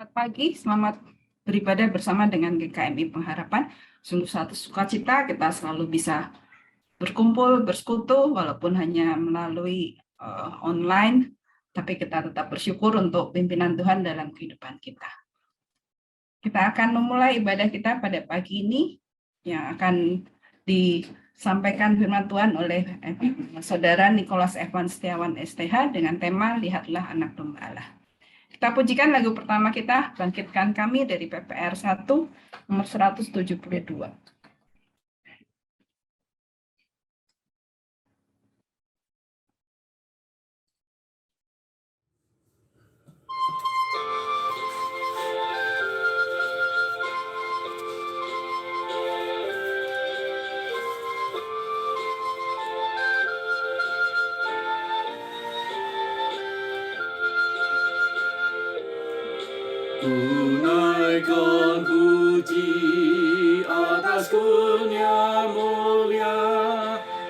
Selamat pagi, selamat beribadah bersama dengan GKMI Pengharapan. Sungguh satu sukacita kita selalu bisa berkumpul, bersekutu, walaupun hanya melalui online, tapi kita tetap bersyukur untuk pimpinan Tuhan dalam kehidupan kita. Kita akan memulai ibadah kita pada pagi ini, yang akan disampaikan firman Tuhan oleh Saudara Nikolas Evan Setiawan STH dengan tema Lihatlah Anak Domba Allah. Kita pujikan lagu pertama kita, Bangkitkan Kami dari PPR 1, nomor 172. Tunaikan puji atas kurnia mulia,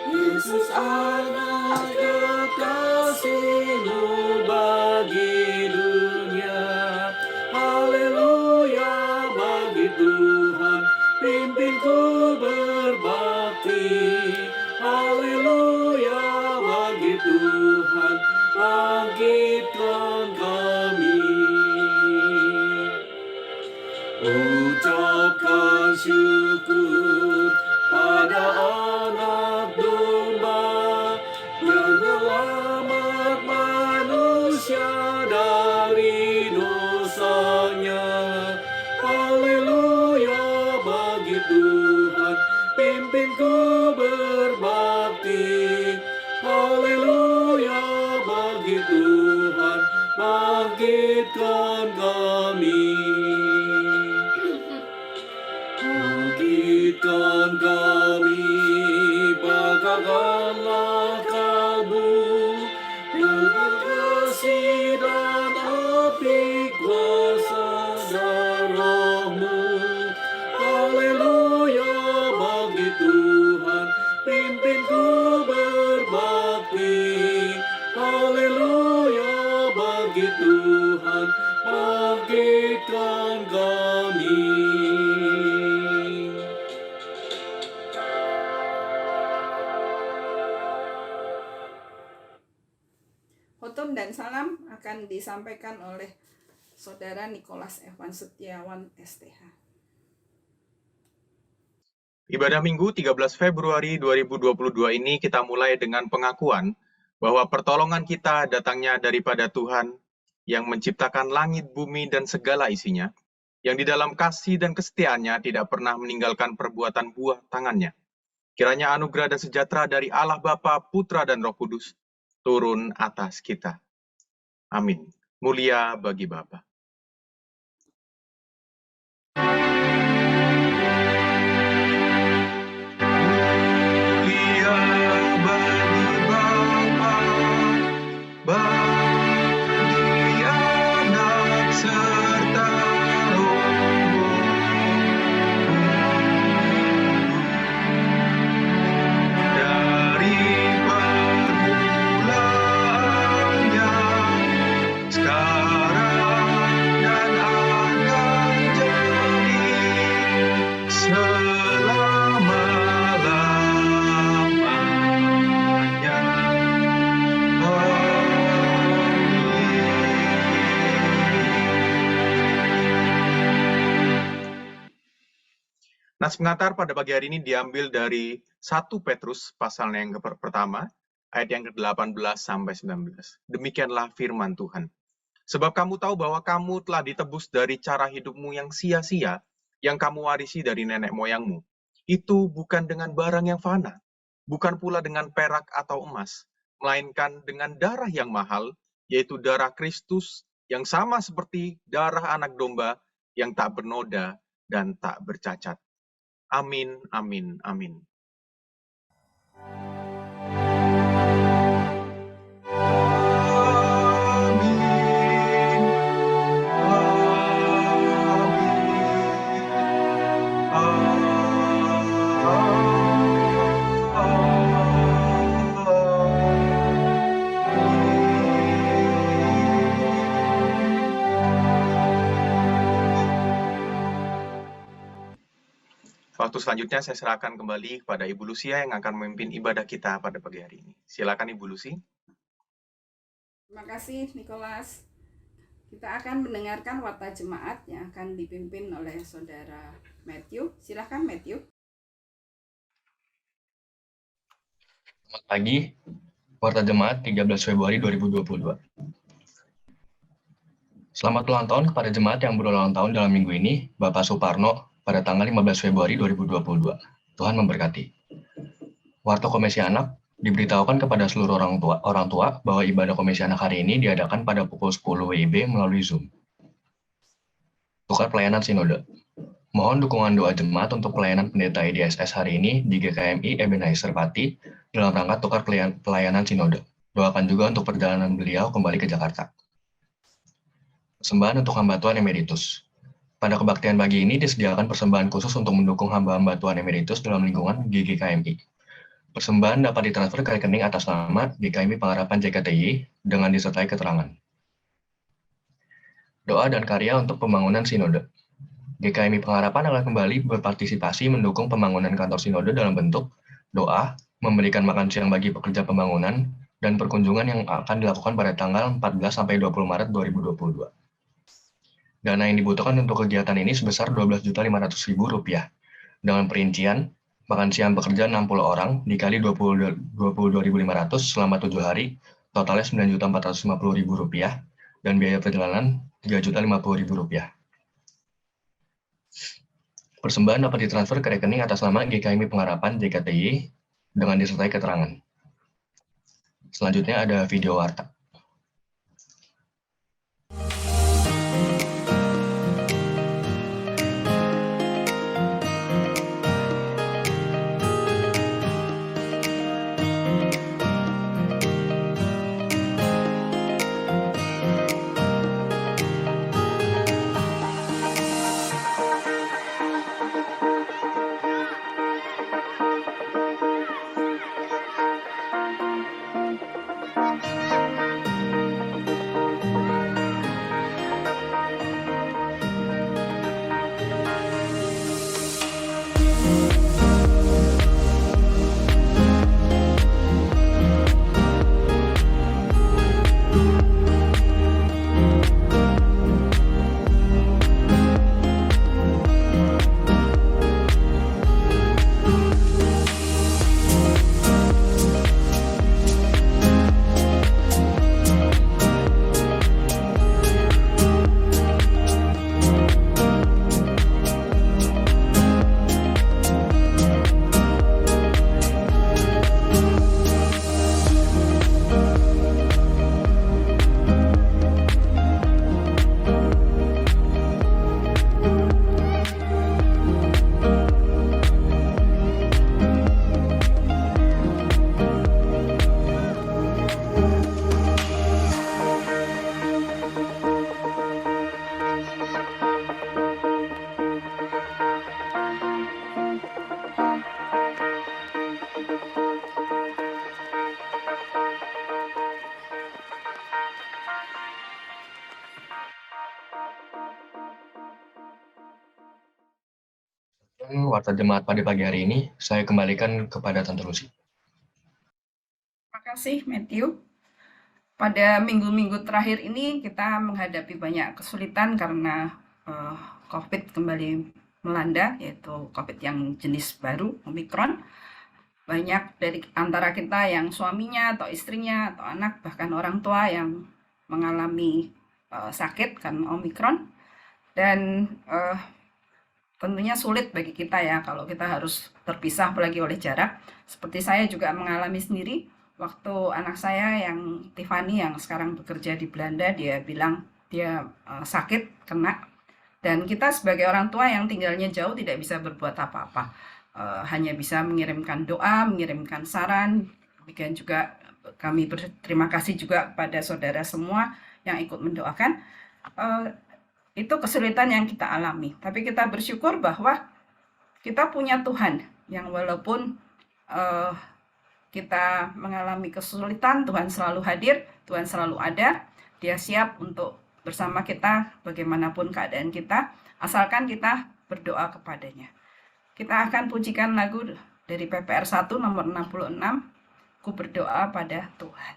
Yesus anak kekasih-Mu bagi dunia. Haleluya bagi Tuhan, pimpinku berbakti. Haleluya bagi Tuhan, bangkitkan kami. Ucapkan syukur pada anak domba yang menyelamat manusia dari dosanya. Haleluya bagi Tuhan, pimpinku berbakti. Haleluya bagi Tuhan, bangkitkan kami. Bangkitkan kami, bagaikanlah kalbu, dengan kasih dan api kuasa darah-Mu. Haleluya bagi Tuhan, pimpinku berbakti. Haleluya bagi Tuhan, bangkitkan kami. Khotbah dan salam akan disampaikan oleh Saudara Nikolas Evan Setiawan STH. Ibadah Minggu 13 Februari 2022 ini kita mulai dengan pengakuan bahwa pertolongan kita datangnya daripada Tuhan yang menciptakan langit, bumi, dan segala isinya, yang di dalam kasih dan kesetiaannya tidak pernah meninggalkan perbuatan buah tangannya. Kiranya anugerah dan sejahtera dari Allah Bapa, Putra, dan Roh Kudus turun atas kita. Amin. Mulia bagi Bapa. Nas pengantar pada pagi hari ini diambil dari 1 Petrus pasal yang pertama, ayat yang ke-18 sampai 19. Demikianlah firman Tuhan. Sebab kamu tahu bahwa kamu telah ditebus dari cara hidupmu yang sia-sia, yang kamu warisi dari nenek moyangmu. Itu bukan dengan barang yang fana, bukan pula dengan perak atau emas, melainkan dengan darah yang mahal, yaitu darah Kristus, yang sama seperti darah anak domba, yang tak bernoda dan tak bercacat. Amin, amin, amin. Waktu selanjutnya saya serahkan kembali kepada Ibu Lucia yang akan memimpin ibadah kita pada pagi hari ini. Silakan Ibu Lucy. Terima kasih Nicholas. Kita akan mendengarkan warta jemaat yang akan dipimpin oleh Saudara Matthew. Silakan Matthew. Selamat pagi, warta jemaat 13 Februari 2022. Selamat ulang tahun kepada jemaat yang berulang tahun dalam minggu ini, Bapak Suparno, pada tanggal 15 Februari 2022. Tuhan memberkati. Warta Komisi Anak diberitahukan kepada seluruh orang tua bahwa ibadah Komisi Anak hari ini diadakan pada pukul 10 WIB melalui Zoom. Tukar pelayanan sinode. Mohon dukungan doa jemaat untuk pelayanan pendeta IDSS hari ini di GKMI Ebenezer Pati dalam rangka tukar pelayanan sinode. Doakan juga untuk perjalanan beliau kembali ke Jakarta. Persembahan untuk hamba Tuhan Emeritus. Pada kebaktian pagi ini disediakan persembahan khusus untuk mendukung hamba-hamba Tuhan Emeritus dalam lingkungan GKMI. Persembahan dapat ditransfer ke rekening atas nama GKMI Pengharapan JKTI dengan disertai keterangan. Doa dan karya untuk pembangunan sinode. GKMI Pengharapan akan kembali berpartisipasi mendukung pembangunan kantor sinode dalam bentuk doa, memberikan makan siang bagi pekerja pembangunan, dan perkunjungan yang akan dilakukan pada tanggal 14-20 Maret 2022. Dana yang dibutuhkan untuk kegiatan ini sebesar Rp12.500.000 dengan perincian makan siang bekerja 60 orang dikali Rp22.500 selama 7 hari, totalnya Rp9.450.000 dan biaya perjalanan Rp3.050.000. Persembahan dapat ditransfer ke rekening atas nama GKMI Pengharapan JKTI dengan disertai keterangan. Selanjutnya ada video warta. Warta jemaat pada pagi hari ini, saya kembalikan kepada Tante Lucy. Terima kasih Matthew. Pada minggu-minggu terakhir ini kita menghadapi banyak kesulitan karena COVID kembali melanda, yaitu COVID yang jenis baru, Omicron. Banyak dari antara kita yang suaminya atau istrinya atau anak bahkan orang tua yang mengalami sakit karena Omicron. Dan tentunya sulit bagi kita ya kalau kita harus terpisah apalagi oleh jarak. Seperti saya juga mengalami sendiri waktu anak saya yang Tiffany yang sekarang bekerja di Belanda, dia bilang dia sakit kena, dan kita sebagai orang tua yang tinggalnya jauh tidak bisa berbuat apa-apa, hanya bisa mengirimkan doa, mengirimkan saran. Demikian juga kami berterima kasih juga pada saudara semua yang ikut mendoakan. Itu kesulitan yang kita alami, tapi kita bersyukur bahwa kita punya Tuhan yang walaupun kita mengalami kesulitan, Tuhan selalu hadir, Tuhan selalu ada, Dia siap untuk bersama kita bagaimanapun keadaan kita, asalkan kita berdoa kepadanya. Kita akan pujikan lagu dari PPR 1 nomor 66, Ku Berdoa Pada Tuhan.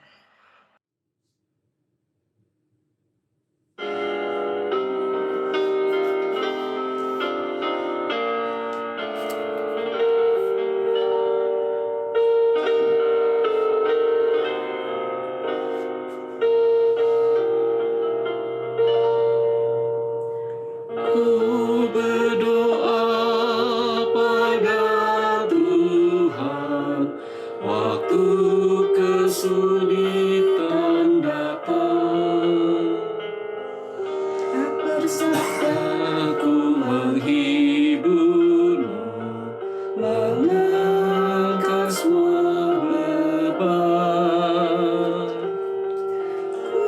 Ku berdoa pada Tuhan waktu kesulitan datang. Aku menghiburmu, mengangkat semua beban.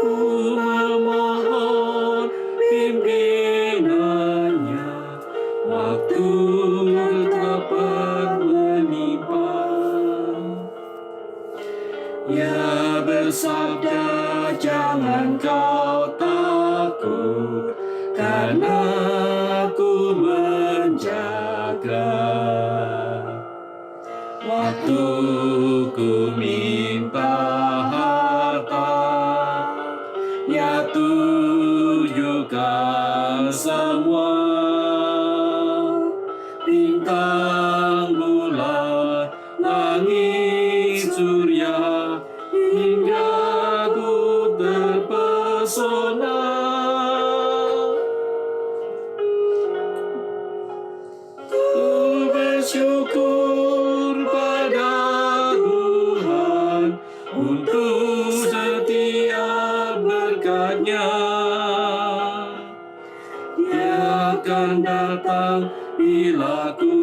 Ku memohon pimpinannya waktu dapat menimpa. Ya bersabda, jangan kau takut, karena aku menjaga. Waktu ku minta harta, ya tunjukkan semua. Bintang, bulan, langit, surya, hingga ku terpesona. Ku bersyukur pada Tuhan untuk setiap berkat-Nya. Dia akan datang bila ku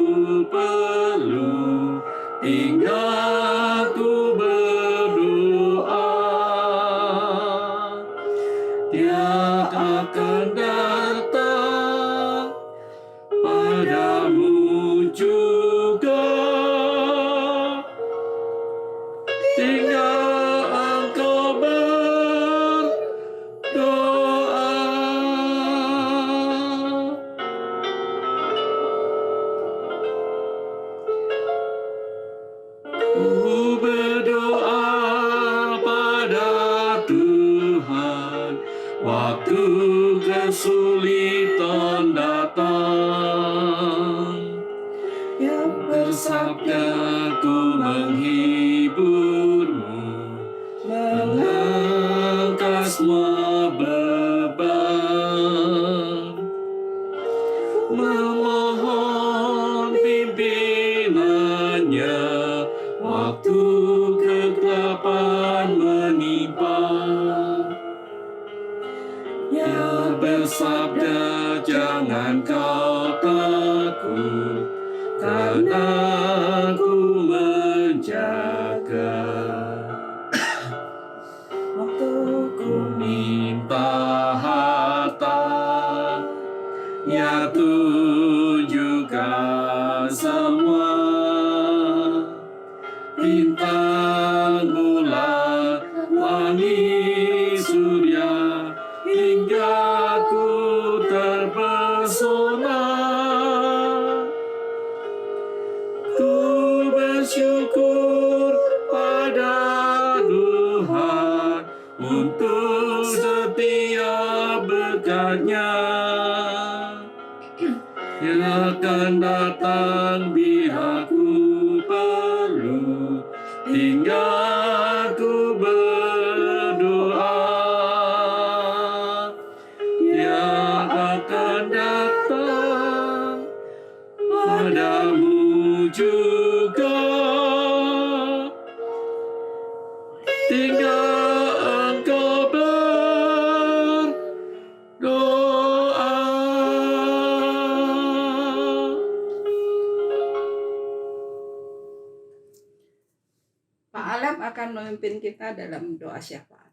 perlu, tinggal ku berdoa. Dia akan datang padamu juga, tinggal engkau berdoa. Ku berdoa pada Tuhan waktu kesulitan datang. Yang bersabda, ku menghiburmu, mengangkat semua beban. Memohon pimpinannya waktu kegelapan menimpa. Ya bersabda, jangan kau takut, karena aku menjaga. Waktu ku minta harta, ya tunjukkan semua. Bintang, bulan, langit, surya, hingga ku terpesona. Ku bersyukur pada Tuhan untuk setiap berkat-Nya. Dia akan datang bila ku perlu, tinggal ku berdoa. Dia akan datang padamu juga, tinggal engkau berdoa. Pak Alep akan memimpin kita dalam doa syafaat.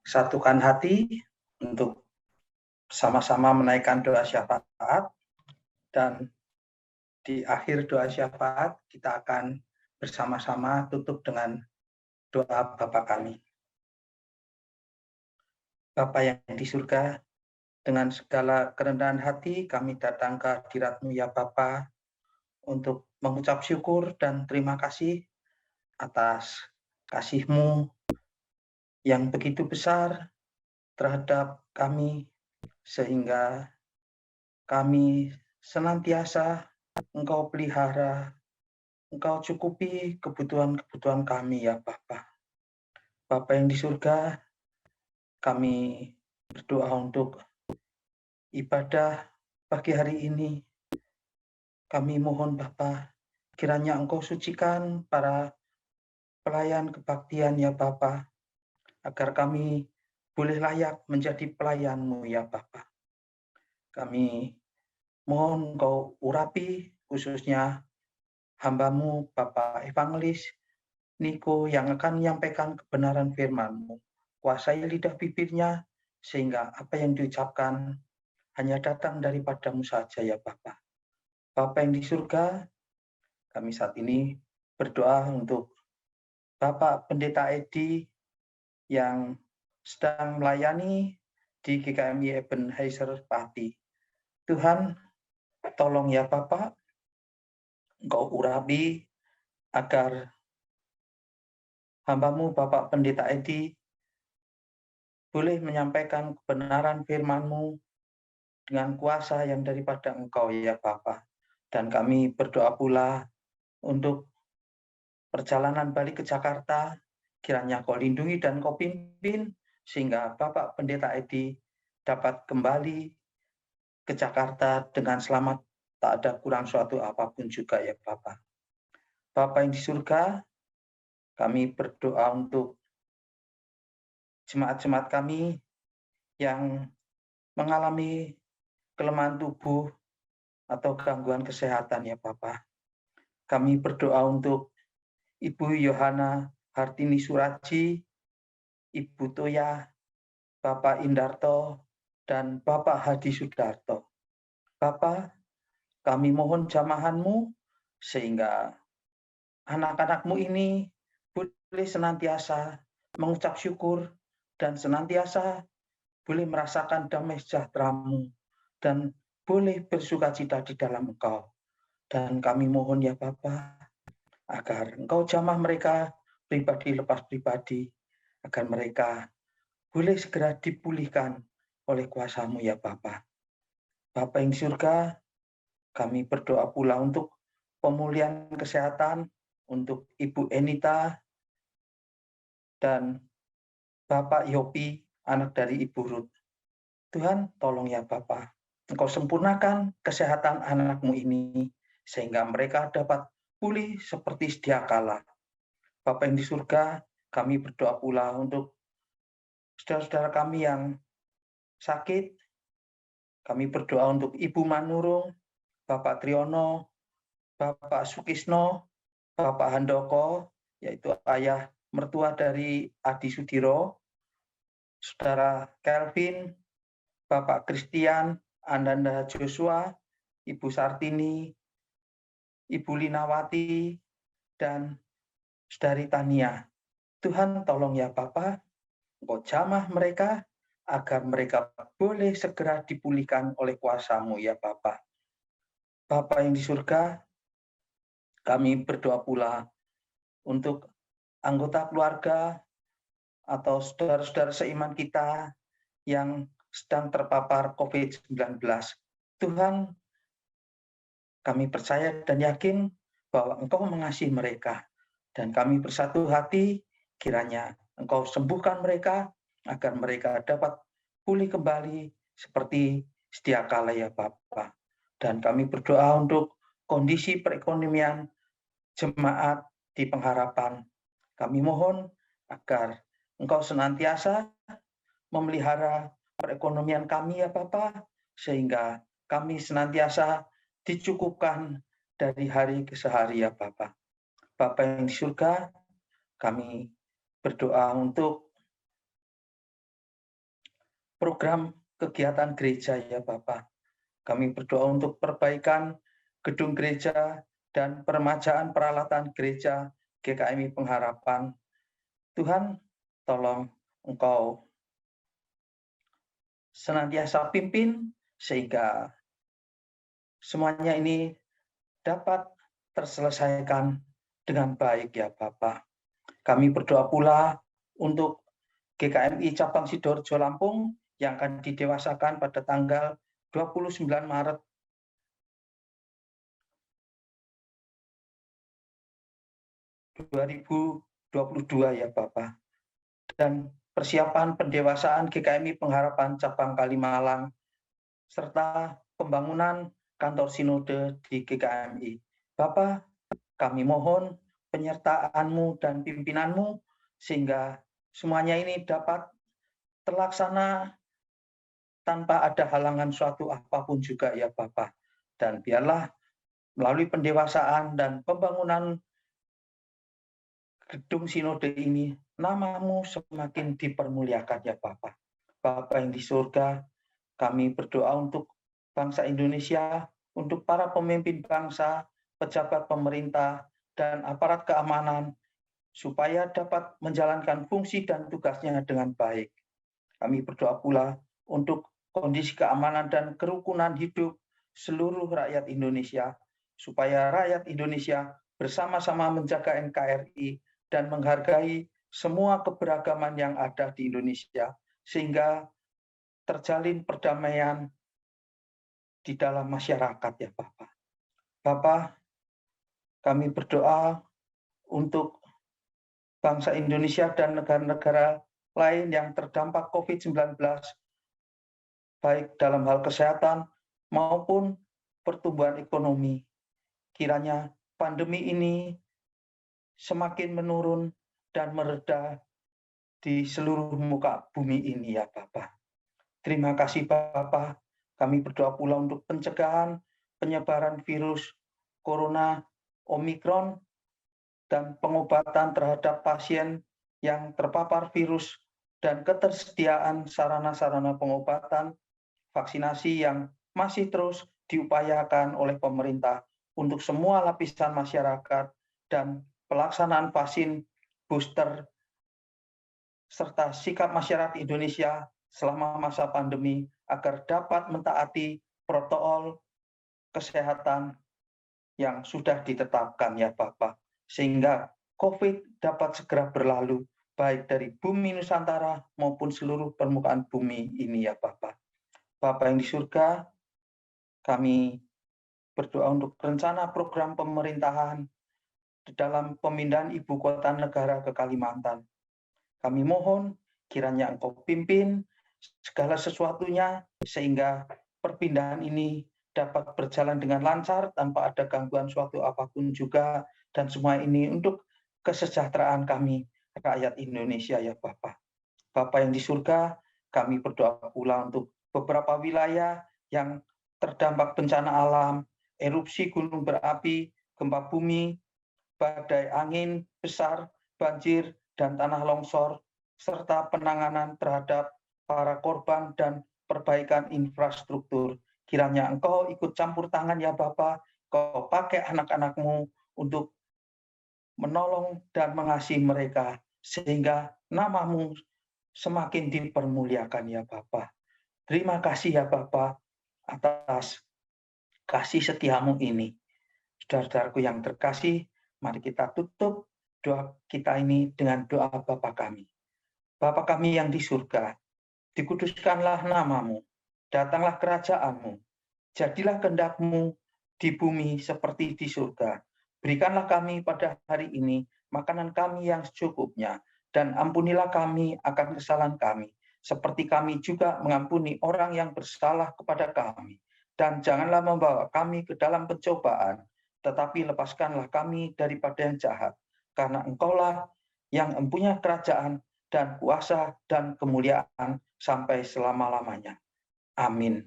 Satukan hati untuk sama-sama menaikkan doa syafaat, dan di akhir doa syafaat kita akan bersama-sama tutup dengan doa Bapa kami. Bapa yang di surga, dengan segala kerendahan hati kami datang ke hadirat-Mu ya Bapa untuk mengucap syukur dan terima kasih atas kasih-Mu yang begitu besar terhadap kami, sehingga kami senantiasa Engkau pelihara, Engkau cukupi kebutuhan-kebutuhan kami ya Bapa. Bapa yang di surga, kami berdoa untuk ibadah pagi hari ini. Kami mohon Bapa, kiranya Engkau sucikan para pelayan kebaktian ya Bapa, agar kami boleh layak menjadi pelayan-Mu ya Bapa. Kami mohon Engkau urapi khususnya hamba-Mu Bapak Evangelis Niko yang akan menyampaikan kebenaran firman-Mu. Kuasai lidah bibirnya sehingga apa yang diucapkan hanya datang daripada-Mu saja ya Bapa. Bapa yang di surga, kami saat ini berdoa untuk Bapak Pendeta Edi yang sedang melayani di GKMI Ebenezer Pati. Tuhan, tolong ya Bapak, Engkau urapi agar hamba-Mu Bapak Pendeta Edi boleh menyampaikan kebenaran firman-Mu dengan kuasa yang daripada Engkau ya Bapa. Dan kami berdoa pula untuk perjalanan balik ke Jakarta, kiranya Kau lindungi dan Kau pimpin, sehingga Bapak Pendeta Edi dapat kembali ke Jakarta dengan selamat, tak ada kurang suatu apapun juga ya Bapak. Bapa yang di surga, kami berdoa untuk jemaat-jemaat kami yang mengalami kelemahan tubuh atau gangguan kesehatan ya Bapak. Kami berdoa untuk Ibu Yohana Hartini Suraji, Ibu Toya, Bapak Indarto, dan Bapak Hadi Sudarto. Bapak, kami mohon jamahan-Mu sehingga anak-anak-Mu ini boleh senantiasa mengucap syukur dan senantiasa boleh merasakan damai sejahtera-Mu dan boleh bersukacita di dalam Engkau. Dan kami mohon ya Bapa, agar Engkau jamah mereka pribadi lepas pribadi, agar mereka boleh segera dipulihkan oleh kuasa-Mu ya Bapa. Bapa yang di surga, kami berdoa pula untuk pemulihan kesehatan untuk Ibu Enita dan Bapak Yopi, anak dari Ibu Ruth. Tuhan, tolong ya Bapa, Engkau sempurnakan kesehatan anak-Mu ini, sehingga mereka dapat pulih seperti sedia kala. Bapa yang di surga, kami berdoa pula untuk saudara-saudara kami yang sakit. Kami berdoa untuk Ibu Manurung, Bapak Triyono, Bapak Sukisno, Bapak Handoko, yaitu ayah mertua dari Adi Sudiro, Saudara Kelvin, Bapak Christian, Ananda Joshua, Ibu Sartini, Ibu Linawati, dan Saudari Tania. Tuhan tolong ya Bapak, Engkau jamah mereka agar mereka boleh segera dipulihkan oleh kuasa-Mu ya Bapak. Bapa yang di surga, kami berdoa pula untuk anggota keluarga atau saudara-saudara seiman kita yang sedang terpapar COVID-19. Tuhan, kami percaya dan yakin bahwa Engkau mengasihi mereka. Dan kami bersatu hati, kiranya Engkau sembuhkan mereka, agar mereka dapat pulih kembali seperti sedia kala ya Bapa. Dan kami berdoa untuk kondisi perekonomian jemaat di Pengharapan. Kami mohon agar Engkau senantiasa memelihara perekonomian kami ya Bapa, sehingga kami senantiasa dicukupkan dari hari ke hari ya Bapa. Bapa yang di surga, kami berdoa untuk program kegiatan gereja ya Bapa. Kami berdoa untuk perbaikan gedung gereja dan peremajaan peralatan gereja GKMI Pengharapan. Tuhan, tolong Engkau senantiasa pimpin sehingga semuanya ini dapat terselesaikan dengan baik ya Bapak. Kami berdoa pula untuk GKMI Cabang Sidoarjo Lampung yang akan didewasakan pada tanggal 29 Maret 2022 ya Bapak. Dan persiapan pendewasaan GKMI Pengharapan Cabang Kalimalang serta pembangunan kantor sinode di GKMI. Bapak, kami mohon penyertaan-Mu dan pimpinan-Mu sehingga semuanya ini dapat terlaksana tanpa ada halangan suatu apapun juga ya Bapak. Dan biarlah melalui pendewasaan dan pembangunan gedung sinode ini, nama-Mu semakin dipermuliakan ya Bapak. Bapak yang di surga, kami berdoa untuk bangsa Indonesia, untuk para pemimpin bangsa, pejabat pemerintah, dan aparat keamanan, supaya dapat menjalankan fungsi dan tugasnya dengan baik. Kami berdoa pula untuk kondisi keamanan dan kerukunan hidup seluruh rakyat Indonesia, supaya rakyat Indonesia bersama-sama menjaga NKRI dan menghargai semua keberagaman yang ada di Indonesia, sehingga terjalin perdamaian di dalam masyarakat ya Bapak. Bapak, kami berdoa untuk bangsa Indonesia dan negara-negara lain yang terdampak COVID-19, baik dalam hal kesehatan maupun pertumbuhan ekonomi. Kiranya pandemi ini semakin menurun dan mereda di seluruh muka bumi ini ya Bapak. Terima kasih Bapak. Kami berdoa pula untuk pencegahan penyebaran virus corona Omikron dan pengobatan terhadap pasien yang terpapar virus dan ketersediaan sarana-sarana pengobatan, vaksinasi yang masih terus diupayakan oleh pemerintah untuk semua lapisan masyarakat dan pelaksanaan vaksin booster serta sikap masyarakat Indonesia selama masa pandemi agar dapat mentaati protokol kesehatan yang sudah ditetapkan ya Bapak, sehingga COVID dapat segera berlalu baik dari bumi Nusantara maupun seluruh permukaan bumi ini ya Bapak. Bapak yang di surga, kami berdoa untuk rencana program pemerintahan di dalam pemindahan ibu kota negara ke Kalimantan. Kami mohon kiranya Engkau pimpin segala sesuatunya sehingga perpindahan ini dapat berjalan dengan lancar tanpa ada gangguan suatu apapun juga, dan semua ini untuk kesejahteraan kami rakyat Indonesia ya Bapak. Bapak yang di surga, kami berdoa pula untuk beberapa wilayah yang terdampak bencana alam, erupsi gunung berapi, gempa bumi, badai angin besar, banjir, dan tanah longsor, serta penanganan terhadap para korban dan perbaikan infrastruktur. Kiranya Engkau ikut campur tangan ya Bapak, Kau pakai anak-anak-Mu untuk menolong dan mengasihi mereka, sehingga nama-Mu semakin dipermuliakan ya Bapak. Terima kasih ya Bapak atas kasih setia-Mu ini. Saudara-saudaraku yang terkasih, mari kita tutup doa kita ini dengan doa Bapa kami. Bapa kami yang di surga, dikuduskanlah nama-Mu, datanglah kerajaan-Mu, jadilah kehendak-Mu di bumi seperti di surga. Berikanlah kami pada hari ini makanan kami yang secukupnya, dan ampunilah kami akan kesalahan kami, seperti kami juga mengampuni orang yang bersalah kepada kami. Dan janganlah membawa kami ke dalam pencobaan, tetapi lepaskanlah kami daripada yang jahat, karena Engkaulah yang mempunyai kerajaan dan kuasa dan kemuliaan sampai selama-lamanya. Amin.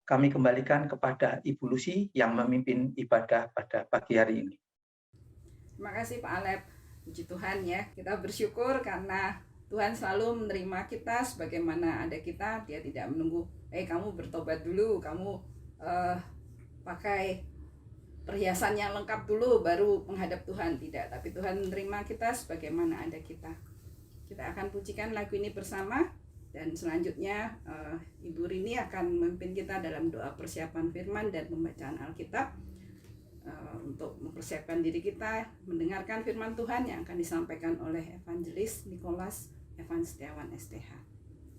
Kami kembalikan kepada Ibu Lucy yang memimpin ibadah pada pagi hari ini. Terima kasih Pak Alep. Puji Tuhan ya, kita bersyukur karena Tuhan selalu menerima kita sebagaimana ada kita. Dia tidak menunggu, kamu bertobat dulu, kamu pakai perhiasan yang lengkap dulu baru menghadap Tuhan. Tidak, tapi Tuhan menerima kita sebagaimana ada kita. Kita akan pujikan lagu ini bersama. Dan selanjutnya Ibu Rini akan memimpin kita dalam doa persiapan firman dan pembacaan Alkitab untuk mempersiapkan diri kita mendengarkan firman Tuhan yang akan disampaikan oleh Evangelis Nicholas Evan Setiawan STH.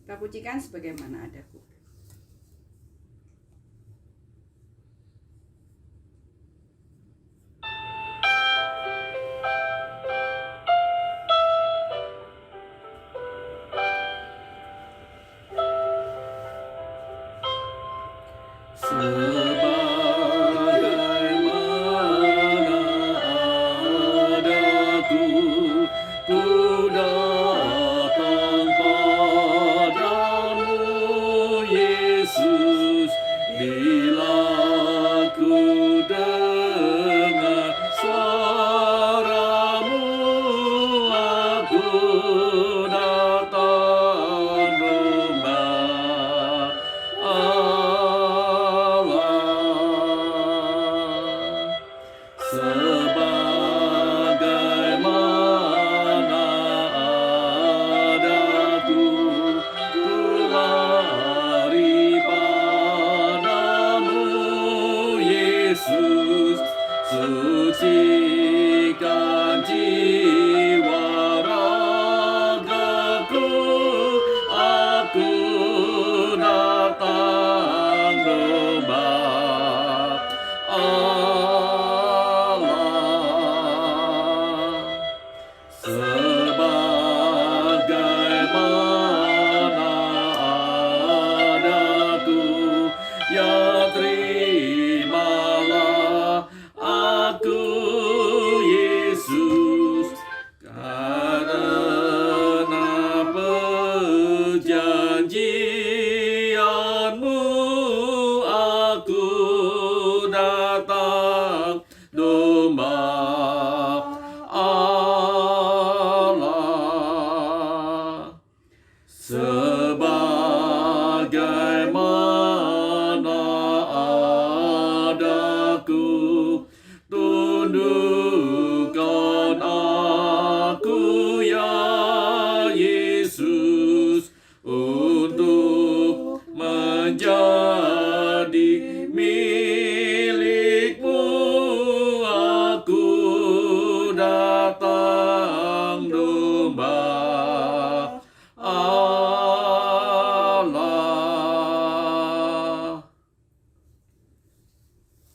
Kita pujikan sebagaimana adaku.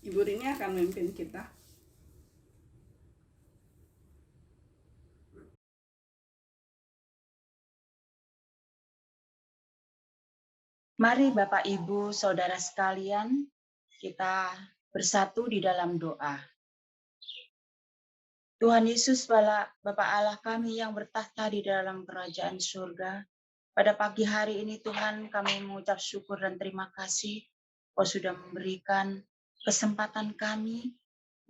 Ibu Rini akan memimpin kita. Mari Bapak Ibu Saudara sekalian, kita bersatu di dalam doa. Tuhan Yesus Bapa Allah kami yang bertahta di dalam kerajaan surga, pada pagi hari ini Tuhan kami mengucap syukur dan terima kasih Kau sudah memberikan kesempatan kami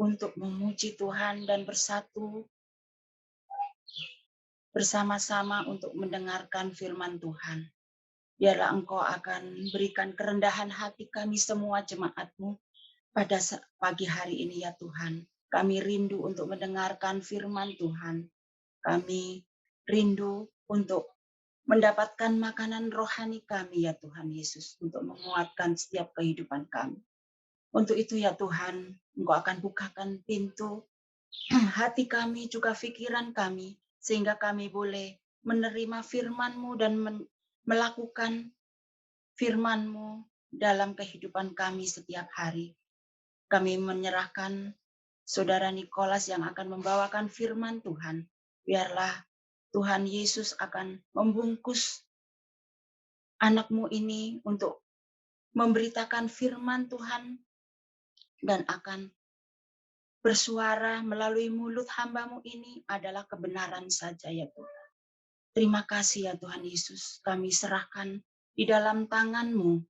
untuk memuji Tuhan dan bersatu bersama-sama untuk mendengarkan firman Tuhan. Biarlah Engkau akan berikan kerendahan hati kami semua jemaat-Mu pada pagi hari ini ya Tuhan. Kami rindu untuk mendengarkan firman Tuhan. Kami rindu untuk mendapatkan makanan rohani kami ya Tuhan Yesus. Untuk menguatkan setiap kehidupan kami. Untuk itu ya Tuhan, Engkau akan bukakan pintu hati kami juga pikiran kami. Sehingga kami boleh menerima firman-Mu dan melakukan firman-Mu dalam kehidupan kami setiap hari. Kami menyerahkan Saudara Nicholas yang akan membawakan firman Tuhan. Biarlah Tuhan Yesus akan membungkus anak-Mu ini untuk memberitakan firman Tuhan dan akan bersuara melalui mulut hamba-Mu ini adalah kebenaran saja ya Tuhan. Terima kasih ya Tuhan Yesus, kami serahkan di dalam tangan-Mu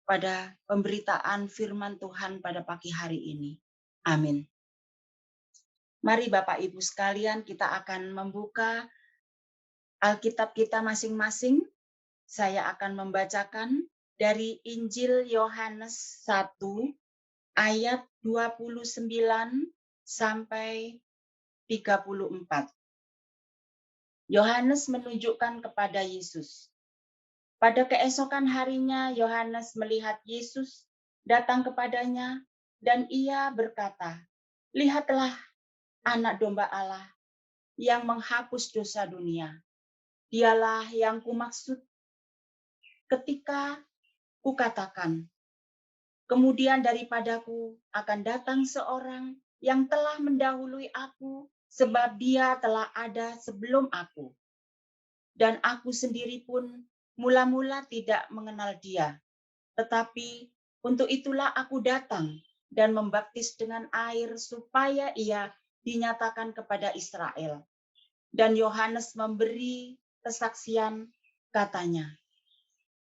pada pemberitaan firman Tuhan pada pagi hari ini. Amin. Mari Bapak Ibu sekalian, kita akan membuka Alkitab kita masing-masing. Saya akan membacakan dari Injil Yohanes 1 ayat 29 sampai 34. Yohanes menunjukkan kepada Yesus, Pada keesokan harinya, Yohanes melihat Yesus datang kepadanya, dan ia berkata, "Lihatlah Anak Domba Allah yang menghapus dosa dunia. Dialah yang kumaksud ketika kukatakan, kemudian daripadaku akan datang seorang yang telah mendahului aku, sebab dia telah ada sebelum aku. Dan aku sendiri pun mula-mula tidak mengenal dia. Tetapi untuk itulah aku datang dan membaptis dengan air supaya ia dinyatakan kepada Israel." Dan Yohanes memberi kesaksian, katanya,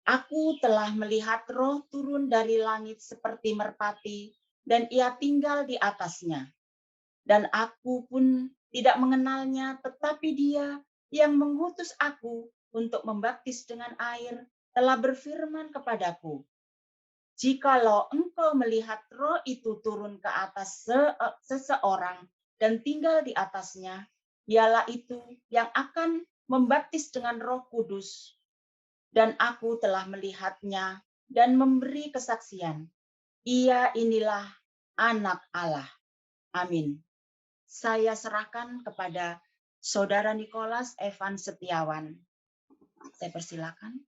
"Aku telah melihat Roh turun dari langit seperti merpati, dan ia tinggal di atasnya. Dan aku pun tidak mengenalnya, tetapi dia yang mengutus aku untuk membaptis dengan air telah berfirman kepadaku, jikalau engkau melihat Roh itu turun ke atas seseorang dan tinggal di atasnya, ialah itu yang akan membaptis dengan Roh Kudus. Dan aku telah melihatnya dan memberi kesaksian. Ia inilah Anak Allah." Amin. Saya serahkan kepada Saudara Nikolas Evan Setiawan. Saya persilakan.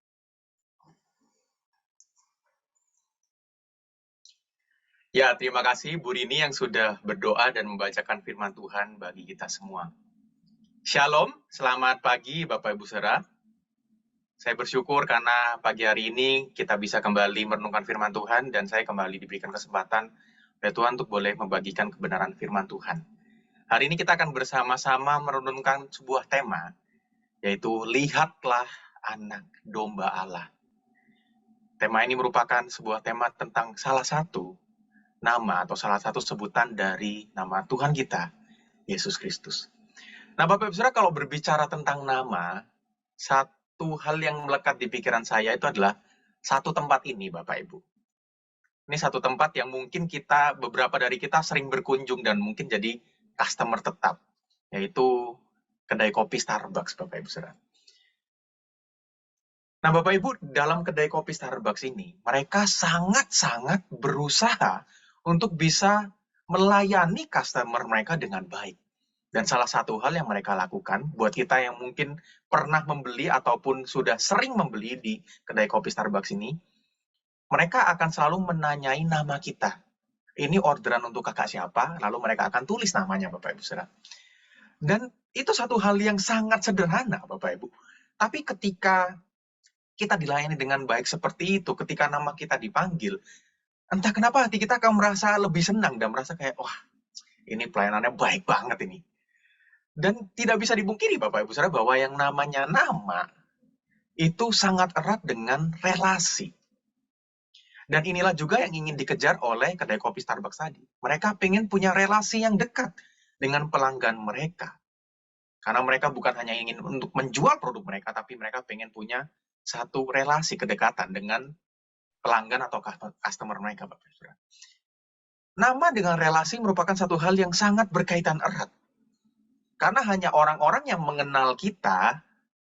Ya, terima kasih Bu Rini yang sudah berdoa dan membacakan firman Tuhan bagi kita semua. Shalom, selamat pagi Bapak Ibu Saudara. Saya bersyukur karena pagi hari ini kita bisa kembali merenungkan firman Tuhan dan saya kembali diberikan kesempatan oleh Tuhan untuk boleh membagikan kebenaran firman Tuhan. Hari ini kita akan bersama-sama merenungkan sebuah tema, yaitu Lihatlah Anak Domba Allah. Tema ini merupakan sebuah tema tentang salah satu nama atau salah satu sebutan dari nama Tuhan kita, Yesus Kristus. Nah, Bapak Ibu Saudara, kalau berbicara tentang nama, satu hal yang melekat di pikiran saya itu adalah satu tempat ini, Bapak Ibu. Ini satu tempat yang mungkin beberapa dari kita sering berkunjung dan mungkin jadi customer tetap, yaitu kedai kopi Starbucks, Bapak Ibu Saudara. Nah, Bapak Ibu, dalam kedai kopi Starbucks ini, mereka sangat-sangat berusaha untuk bisa melayani customer mereka dengan baik. Dan salah satu hal yang mereka lakukan, buat kita yang mungkin pernah membeli ataupun sudah sering membeli di kedai kopi Starbucks ini, mereka akan selalu menanyai nama kita. Ini orderan untuk kakak siapa, lalu mereka akan tulis namanya, Bapak Ibu Saudara. Dan itu satu hal yang sangat sederhana, Bapak Ibu. Tapi ketika kita dilayani dengan baik seperti itu, ketika nama kita dipanggil, entah kenapa hati kita akan merasa lebih senang dan merasa kayak, wah, ini pelayanannya baik banget ini. Dan tidak bisa dipungkiri Bapak Ibu Saudara bahwa yang namanya nama itu sangat erat dengan relasi. Dan inilah juga yang ingin dikejar oleh kedai kopi Starbucks tadi. Mereka pengen punya relasi yang dekat dengan pelanggan mereka. Karena mereka bukan hanya ingin untuk menjual produk mereka, tapi mereka pengen punya satu relasi kedekatan dengan pelanggan atau customer mereka, Bapak Ibu Saudara. Nama dengan relasi merupakan satu hal yang sangat berkaitan erat. Karena hanya orang-orang yang mengenal kita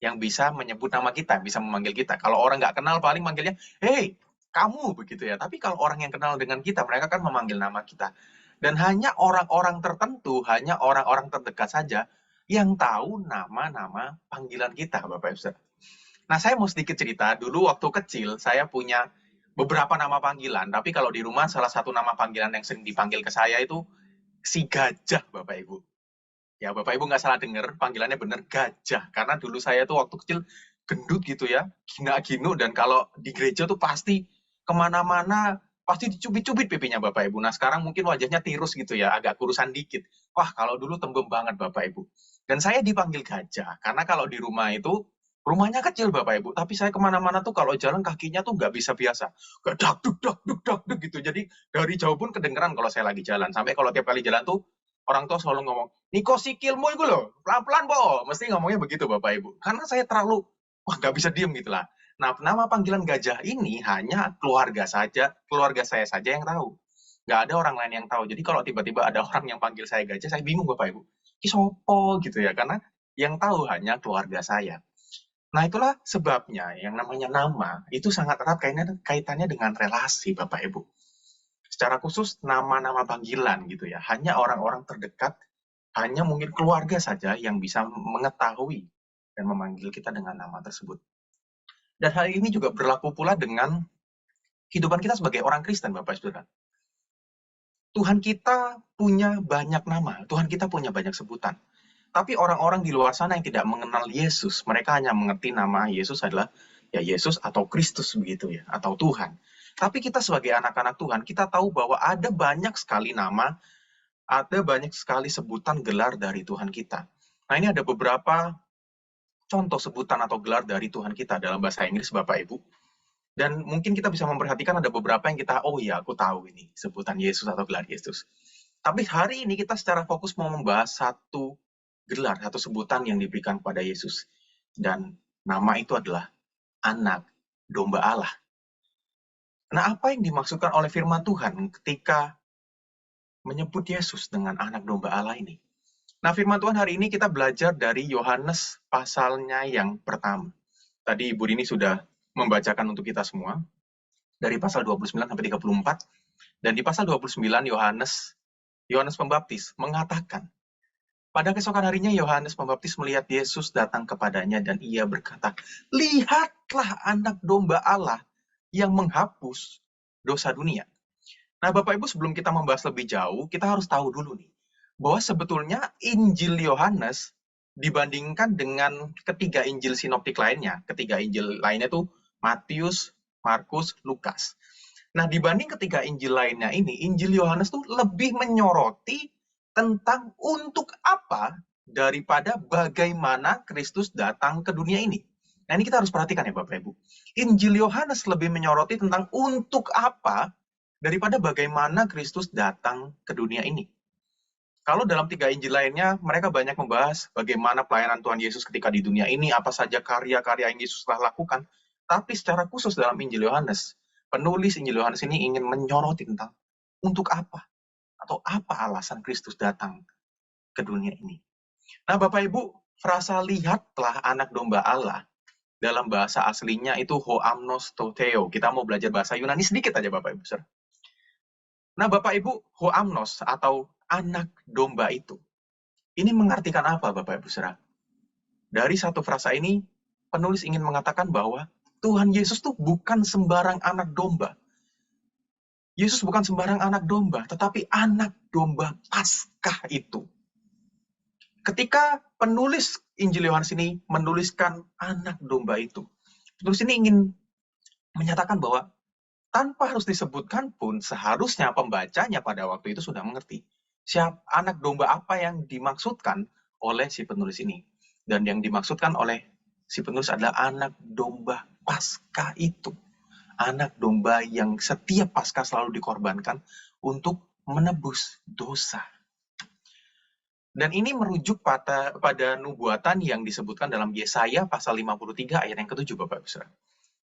yang bisa menyebut nama kita, bisa memanggil kita. Kalau orang nggak kenal paling manggilnya, "Hei, kamu," begitu ya. Tapi kalau orang yang kenal dengan kita, mereka kan memanggil nama kita. Dan hanya orang-orang tertentu, hanya orang-orang terdekat saja yang tahu nama-nama panggilan kita, Bapak Ibu Saudara. Nah, saya mau sedikit cerita. Dulu waktu kecil, saya punya beberapa nama panggilan. Tapi kalau di rumah, salah satu nama panggilan yang sering dipanggil ke saya itu si Gajah, Bapak Ibu. Ya, Bapak Ibu nggak salah dengar, panggilannya bener Gajah. Karena dulu saya tuh waktu kecil gendut gitu ya, gina-ginu, dan kalau di gereja tuh pasti kemana-mana, pasti dicubit-cubit pipinya Bapak Ibu. Nah, sekarang mungkin wajahnya tirus gitu ya, agak kurusan dikit. Wah, kalau dulu tembem banget Bapak Ibu. Dan saya dipanggil Gajah, karena kalau di rumah itu, rumahnya kecil Bapak Ibu, tapi saya kemana-mana tuh kalau jalan kakinya tuh nggak bisa biasa. Kayak dak-duk gitu. Jadi dari jauh pun kedengeran kalau saya lagi jalan. Sampai kalau tiap kali jalan tuh, orang tua selalu ngomong, "Niko sikilmu itu loh, pelan-pelan po." Mesti ngomongnya begitu Bapak Ibu. Karena saya terlalu, nggak bisa diem gitu lah. Nah, nama panggilan Gajah ini hanya keluarga saya saja yang tahu. Nggak ada orang lain yang tahu. Jadi kalau tiba-tiba ada orang yang panggil saya Gajah, saya bingung Bapak Ibu. Ki sopo gitu ya, karena yang tahu hanya keluarga saya. Nah, itulah sebabnya yang namanya nama itu sangat erat kaitannya dengan relasi, Bapak Ibu. Secara khusus nama-nama panggilan gitu ya, hanya orang-orang terdekat, hanya mungkin keluarga saja yang bisa mengetahui dan memanggil kita dengan nama tersebut. Dan hal ini juga berlaku pula dengan kehidupan kita sebagai orang Kristen, Bapak Ibu. Tuhan kita punya banyak nama, Tuhan kita punya banyak sebutan. Tapi orang-orang di luar sana yang tidak mengenal Yesus, mereka hanya mengerti nama Yesus adalah ya Yesus atau Kristus begitu ya, atau Tuhan. Tapi kita sebagai anak-anak Tuhan, kita tahu bahwa ada banyak sekali nama, ada banyak sekali sebutan gelar dari Tuhan kita. Nah, ini ada beberapa contoh sebutan atau gelar dari Tuhan kita dalam bahasa Inggris, Bapak Ibu. Dan mungkin kita bisa memperhatikan ada beberapa yang kita, oh ya, aku tahu ini sebutan Yesus atau gelar Yesus. Tapi hari ini kita secara fokus mau membahas satu gelar atau sebutan yang diberikan kepada Yesus. Dan nama itu adalah Anak Domba Allah. Nah, apa yang dimaksudkan oleh firman Tuhan ketika menyebut Yesus dengan Anak Domba Allah ini? Nah, firman Tuhan hari ini kita belajar dari Yohanes pasalnya yang pertama. Tadi Ibu Rini sudah membacakan untuk kita semua, dari pasal 29 sampai 34. Dan di pasal 29, Yohanes Pembaptis mengatakan, pada keesokan harinya Yohanes Pembaptis melihat Yesus datang kepadanya dan ia berkata, lihatlah Anak Domba Allah yang menghapus dosa dunia. Nah, Bapak Ibu, sebelum kita membahas lebih jauh, kita harus tahu dulu nih, bahwa sebetulnya Injil Yohanes dibandingkan dengan ketiga Injil sinoptik lainnya. Ketiga Injil lainnya itu Matius, Markus, Lukas. Nah, dibanding ketiga Injil lainnya ini, Injil Yohanes tuh lebih menyoroti tentang untuk apa daripada bagaimana Kristus datang ke dunia ini. Nah, ini kita harus perhatikan ya Bapak Ibu. Injil Yohanes lebih menyoroti tentang untuk apa daripada bagaimana Kristus datang ke dunia ini. Kalau dalam tiga Injil lainnya, mereka banyak membahas bagaimana pelayanan Tuhan Yesus ketika di dunia ini, apa saja karya-karya yang Yesus telah lakukan. Tapi secara khusus dalam Injil Yohanes, penulis Injil Yohanes ini ingin menyoroti tentang untuk apa? Atau apa alasan Kristus datang ke dunia ini. Nah, Bapak Ibu, frasa lihatlah Anak Domba Allah dalam bahasa aslinya itu hoamnos to theo. Kita mau belajar bahasa Yunani sedikit aja Bapak Ibu. Nah, Bapak Ibu, hoamnos atau anak domba itu, ini mengartikan apa Bapak Ibu saudara? Dari satu frasa ini, penulis ingin mengatakan bahwa Tuhan Yesus tuh bukan sembarang anak domba. Yesus bukan sembarang anak domba, tetapi anak domba Paskah itu. Ketika penulis Injil Yohanes ini menuliskan anak domba itu, penulis ini ingin menyatakan bahwa tanpa harus disebutkan pun, seharusnya pembacanya pada waktu itu sudah mengerti siapa anak domba apa yang dimaksudkan oleh si penulis ini. Dan yang dimaksudkan oleh si penulis adalah anak domba Paskah itu. Anak domba yang setiap Paskah selalu dikorbankan untuk menebus dosa. Dan ini merujuk pada nubuatan yang disebutkan dalam Yesaya pasal 53 ayat yang ke-7 Bapak Ibu Saudara.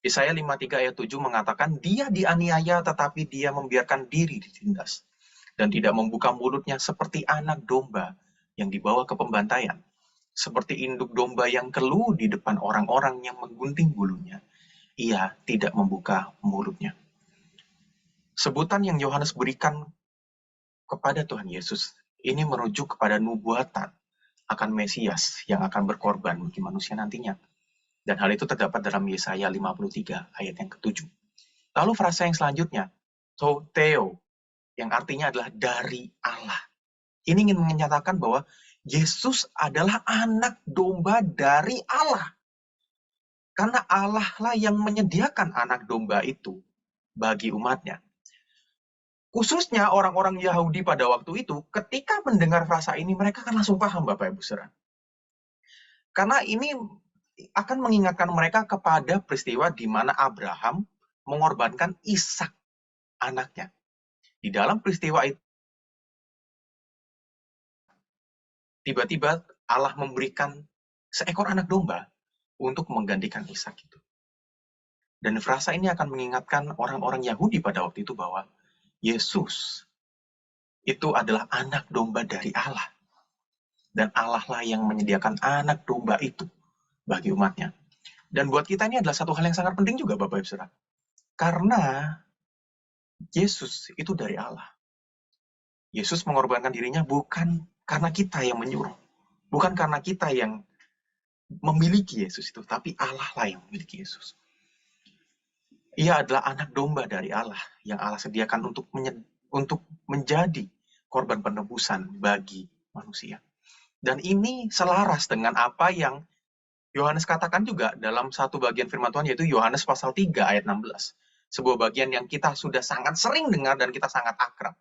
Yesaya 53 ayat 7 mengatakan, dia dianiaya tetapi dia membiarkan diri ditindas. Dan tidak membuka mulutnya seperti anak domba yang dibawa ke pembantaian. Seperti induk domba yang keluh di depan orang-orang yang menggunting bulunya. Ia tidak membuka mulutnya. Sebutan yang Yohanes berikan kepada Tuhan Yesus ini merujuk kepada nubuatan akan Mesias yang akan berkorban bagi manusia nantinya. Dan hal itu terdapat dalam Yesaya 53 ayat yang ke-7. Lalu frasa yang selanjutnya, to theo, yang artinya adalah dari Allah. Ini ingin menyatakan bahwa Yesus adalah anak domba dari Allah. Karena Allah lah yang menyediakan anak domba itu bagi umatnya. Khususnya orang-orang Yahudi pada waktu itu, ketika mendengar frasa ini, mereka akan langsung paham Bapak Ibu Saudara. Karena ini akan mengingatkan mereka kepada peristiwa di mana Abraham mengorbankan Ishak, anaknya. Di dalam peristiwa itu, tiba-tiba Allah memberikan seekor anak domba untuk menggantikan Ishak itu. Dan frasa ini akan mengingatkan orang-orang Yahudi pada waktu itu bahwa Yesus itu adalah anak domba dari Allah. Dan Allah lah yang menyediakan anak domba itu bagi umatnya. Dan buat kita ini adalah satu hal yang sangat penting juga, Bapak Ibu Saudara. Karena Yesus itu dari Allah. Yesus mengorbankan dirinya bukan karena kita yang menyuruh. Bukan karena kita yang memiliki Yesus itu, tapi Allah lah yang memiliki Yesus. Ia adalah anak domba dari Allah yang Allah sediakan untuk menjadi korban penebusan bagi manusia. Dan ini selaras dengan apa yang Yohanes katakan juga dalam satu bagian firman Tuhan, yaitu Yohanes pasal 3 ayat 16. Sebuah bagian yang kita sudah sangat sering dengar dan kita sangat akrab.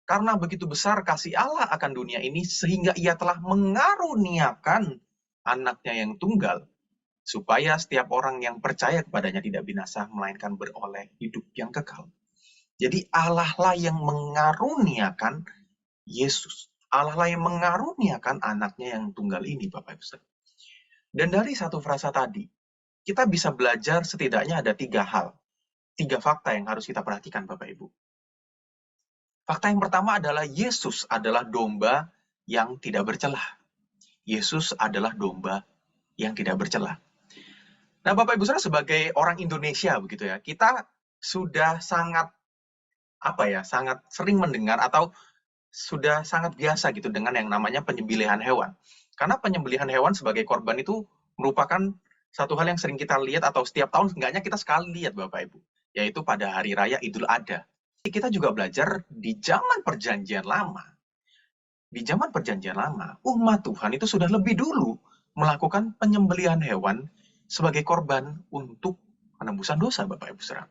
Karena begitu besar kasih Allah akan dunia ini, sehingga ia telah mengaruniakan anaknya yang tunggal, supaya setiap orang yang percaya kepadanya tidak binasa, melainkan beroleh hidup yang kekal. Jadi Allah lah yang mengaruniakan Yesus. Allah lah yang mengaruniakan anaknya yang tunggal ini, Bapak Ibu Saudara. Dan dari satu frasa tadi, kita bisa belajar setidaknya ada 3 hal. 3 fakta yang harus kita perhatikan, Bapak Ibu. Fakta yang pertama adalah Yesus adalah domba yang tidak bercelah. Yesus adalah domba yang tidak bercelah. Nah, Bapak Ibu Saudara, sebagai orang Indonesia begitu ya, kita sudah sangat sangat sering mendengar atau sudah sangat biasa gitu dengan yang namanya penyembelihan hewan. Karena penyembelihan hewan sebagai korban itu merupakan satu hal yang sering kita lihat atau setiap tahun seenggaknya kita sekali lihat, Bapak Ibu, yaitu pada hari raya Idul Adha. Kita juga belajar di zaman Perjanjian Lama. Di zaman Perjanjian Lama, umat Tuhan itu sudah lebih dulu melakukan penyembelihan hewan sebagai korban untuk penebusan dosa, Bapak Ibu Saudara.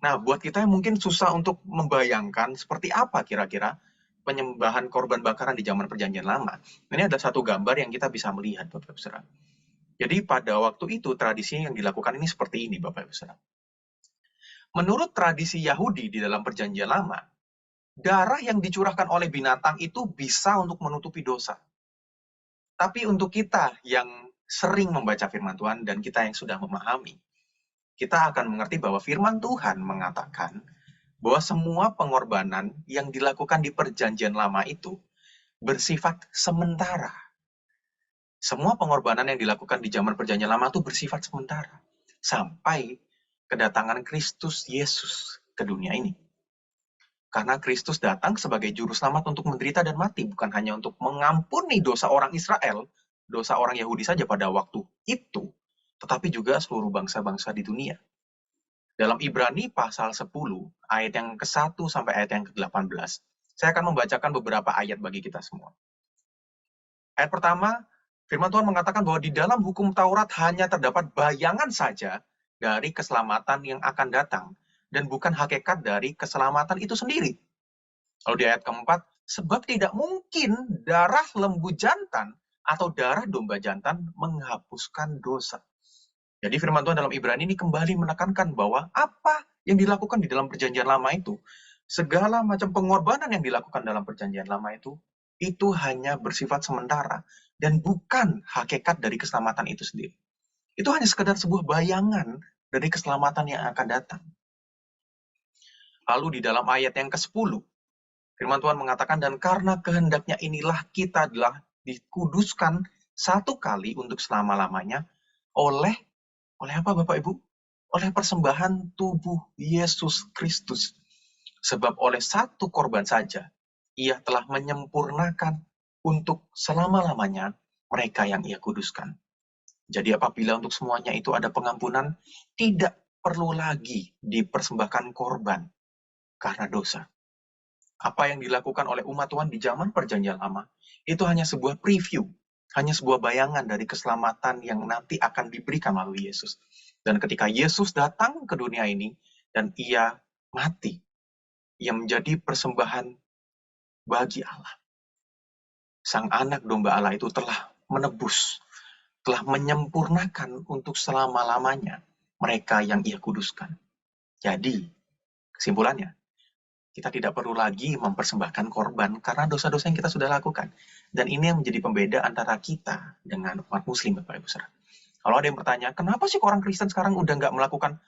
Nah, buat kita yang mungkin susah untuk membayangkan seperti apa kira-kira penyembahan korban bakaran di zaman Perjanjian Lama. Ini ada satu gambar yang kita bisa melihat, Bapak Ibu Saudara. Jadi pada waktu itu tradisi yang dilakukan ini seperti ini, Bapak Ibu Saudara. Menurut tradisi Yahudi di dalam Perjanjian Lama, darah yang dicurahkan oleh binatang itu bisa untuk menutupi dosa. Tapi untuk kita yang sering membaca firman Tuhan dan kita yang sudah memahami, kita akan mengerti bahwa firman Tuhan mengatakan bahwa semua pengorbanan yang dilakukan di Perjanjian Lama itu bersifat sementara. Semua pengorbanan yang dilakukan di zaman Perjanjian Lama itu bersifat sementara. Sampai kedatangan Kristus Yesus ke dunia ini. Karena Kristus datang sebagai juru selamat untuk menderita dan mati, bukan hanya untuk mengampuni dosa orang Israel, dosa orang Yahudi saja pada waktu itu, tetapi juga seluruh bangsa-bangsa di dunia. Dalam Ibrani pasal 10, ayat yang ke-1 sampai ayat yang ke-18, saya akan membacakan beberapa ayat bagi kita semua. Ayat pertama, firman Tuhan mengatakan bahwa di dalam hukum Taurat hanya terdapat bayangan saja dari keselamatan yang akan datang, dan bukan hakikat dari keselamatan itu sendiri. Lalu di ayat keempat, sebab tidak mungkin darah lembu jantan atau darah domba jantan menghapuskan dosa. Jadi firman Tuhan dalam Ibrani ini kembali menekankan bahwa apa yang dilakukan di dalam Perjanjian Lama itu, segala macam pengorbanan yang dilakukan dalam Perjanjian Lama itu hanya bersifat sementara dan bukan hakikat dari keselamatan itu sendiri. Itu hanya sekedar sebuah bayangan dari keselamatan yang akan datang. Lalu di dalam ayat yang ke-10, firman Tuhan mengatakan, dan karena kehendaknya inilah kita adalah dikuduskan satu kali untuk selama-lamanya oleh apa Bapak Ibu? Oleh persembahan tubuh Yesus Kristus. Sebab oleh satu korban saja, ia telah menyempurnakan untuk selama-lamanya mereka yang ia kuduskan. Jadi apabila untuk semuanya itu ada pengampunan, tidak perlu lagi dipersembahkan korban karena dosa. Apa yang dilakukan oleh umat Tuhan di zaman Perjanjian Lama, itu hanya sebuah preview, hanya sebuah bayangan dari keselamatan yang nanti akan diberikan melalui Yesus. Dan ketika Yesus datang ke dunia ini, dan ia mati, ia menjadi persembahan bagi Allah. Sang anak domba Allah itu telah menebus, telah menyempurnakan untuk selama-lamanya mereka yang ia kuduskan. Jadi, kesimpulannya, kita tidak perlu lagi mempersembahkan korban karena dosa-dosa yang kita sudah lakukan. Dan ini yang menjadi pembeda antara kita dengan umat muslim, Bapak Ibu Saudara. Kalau ada yang bertanya, kenapa sih orang Kristen sekarang udah nggak melakukan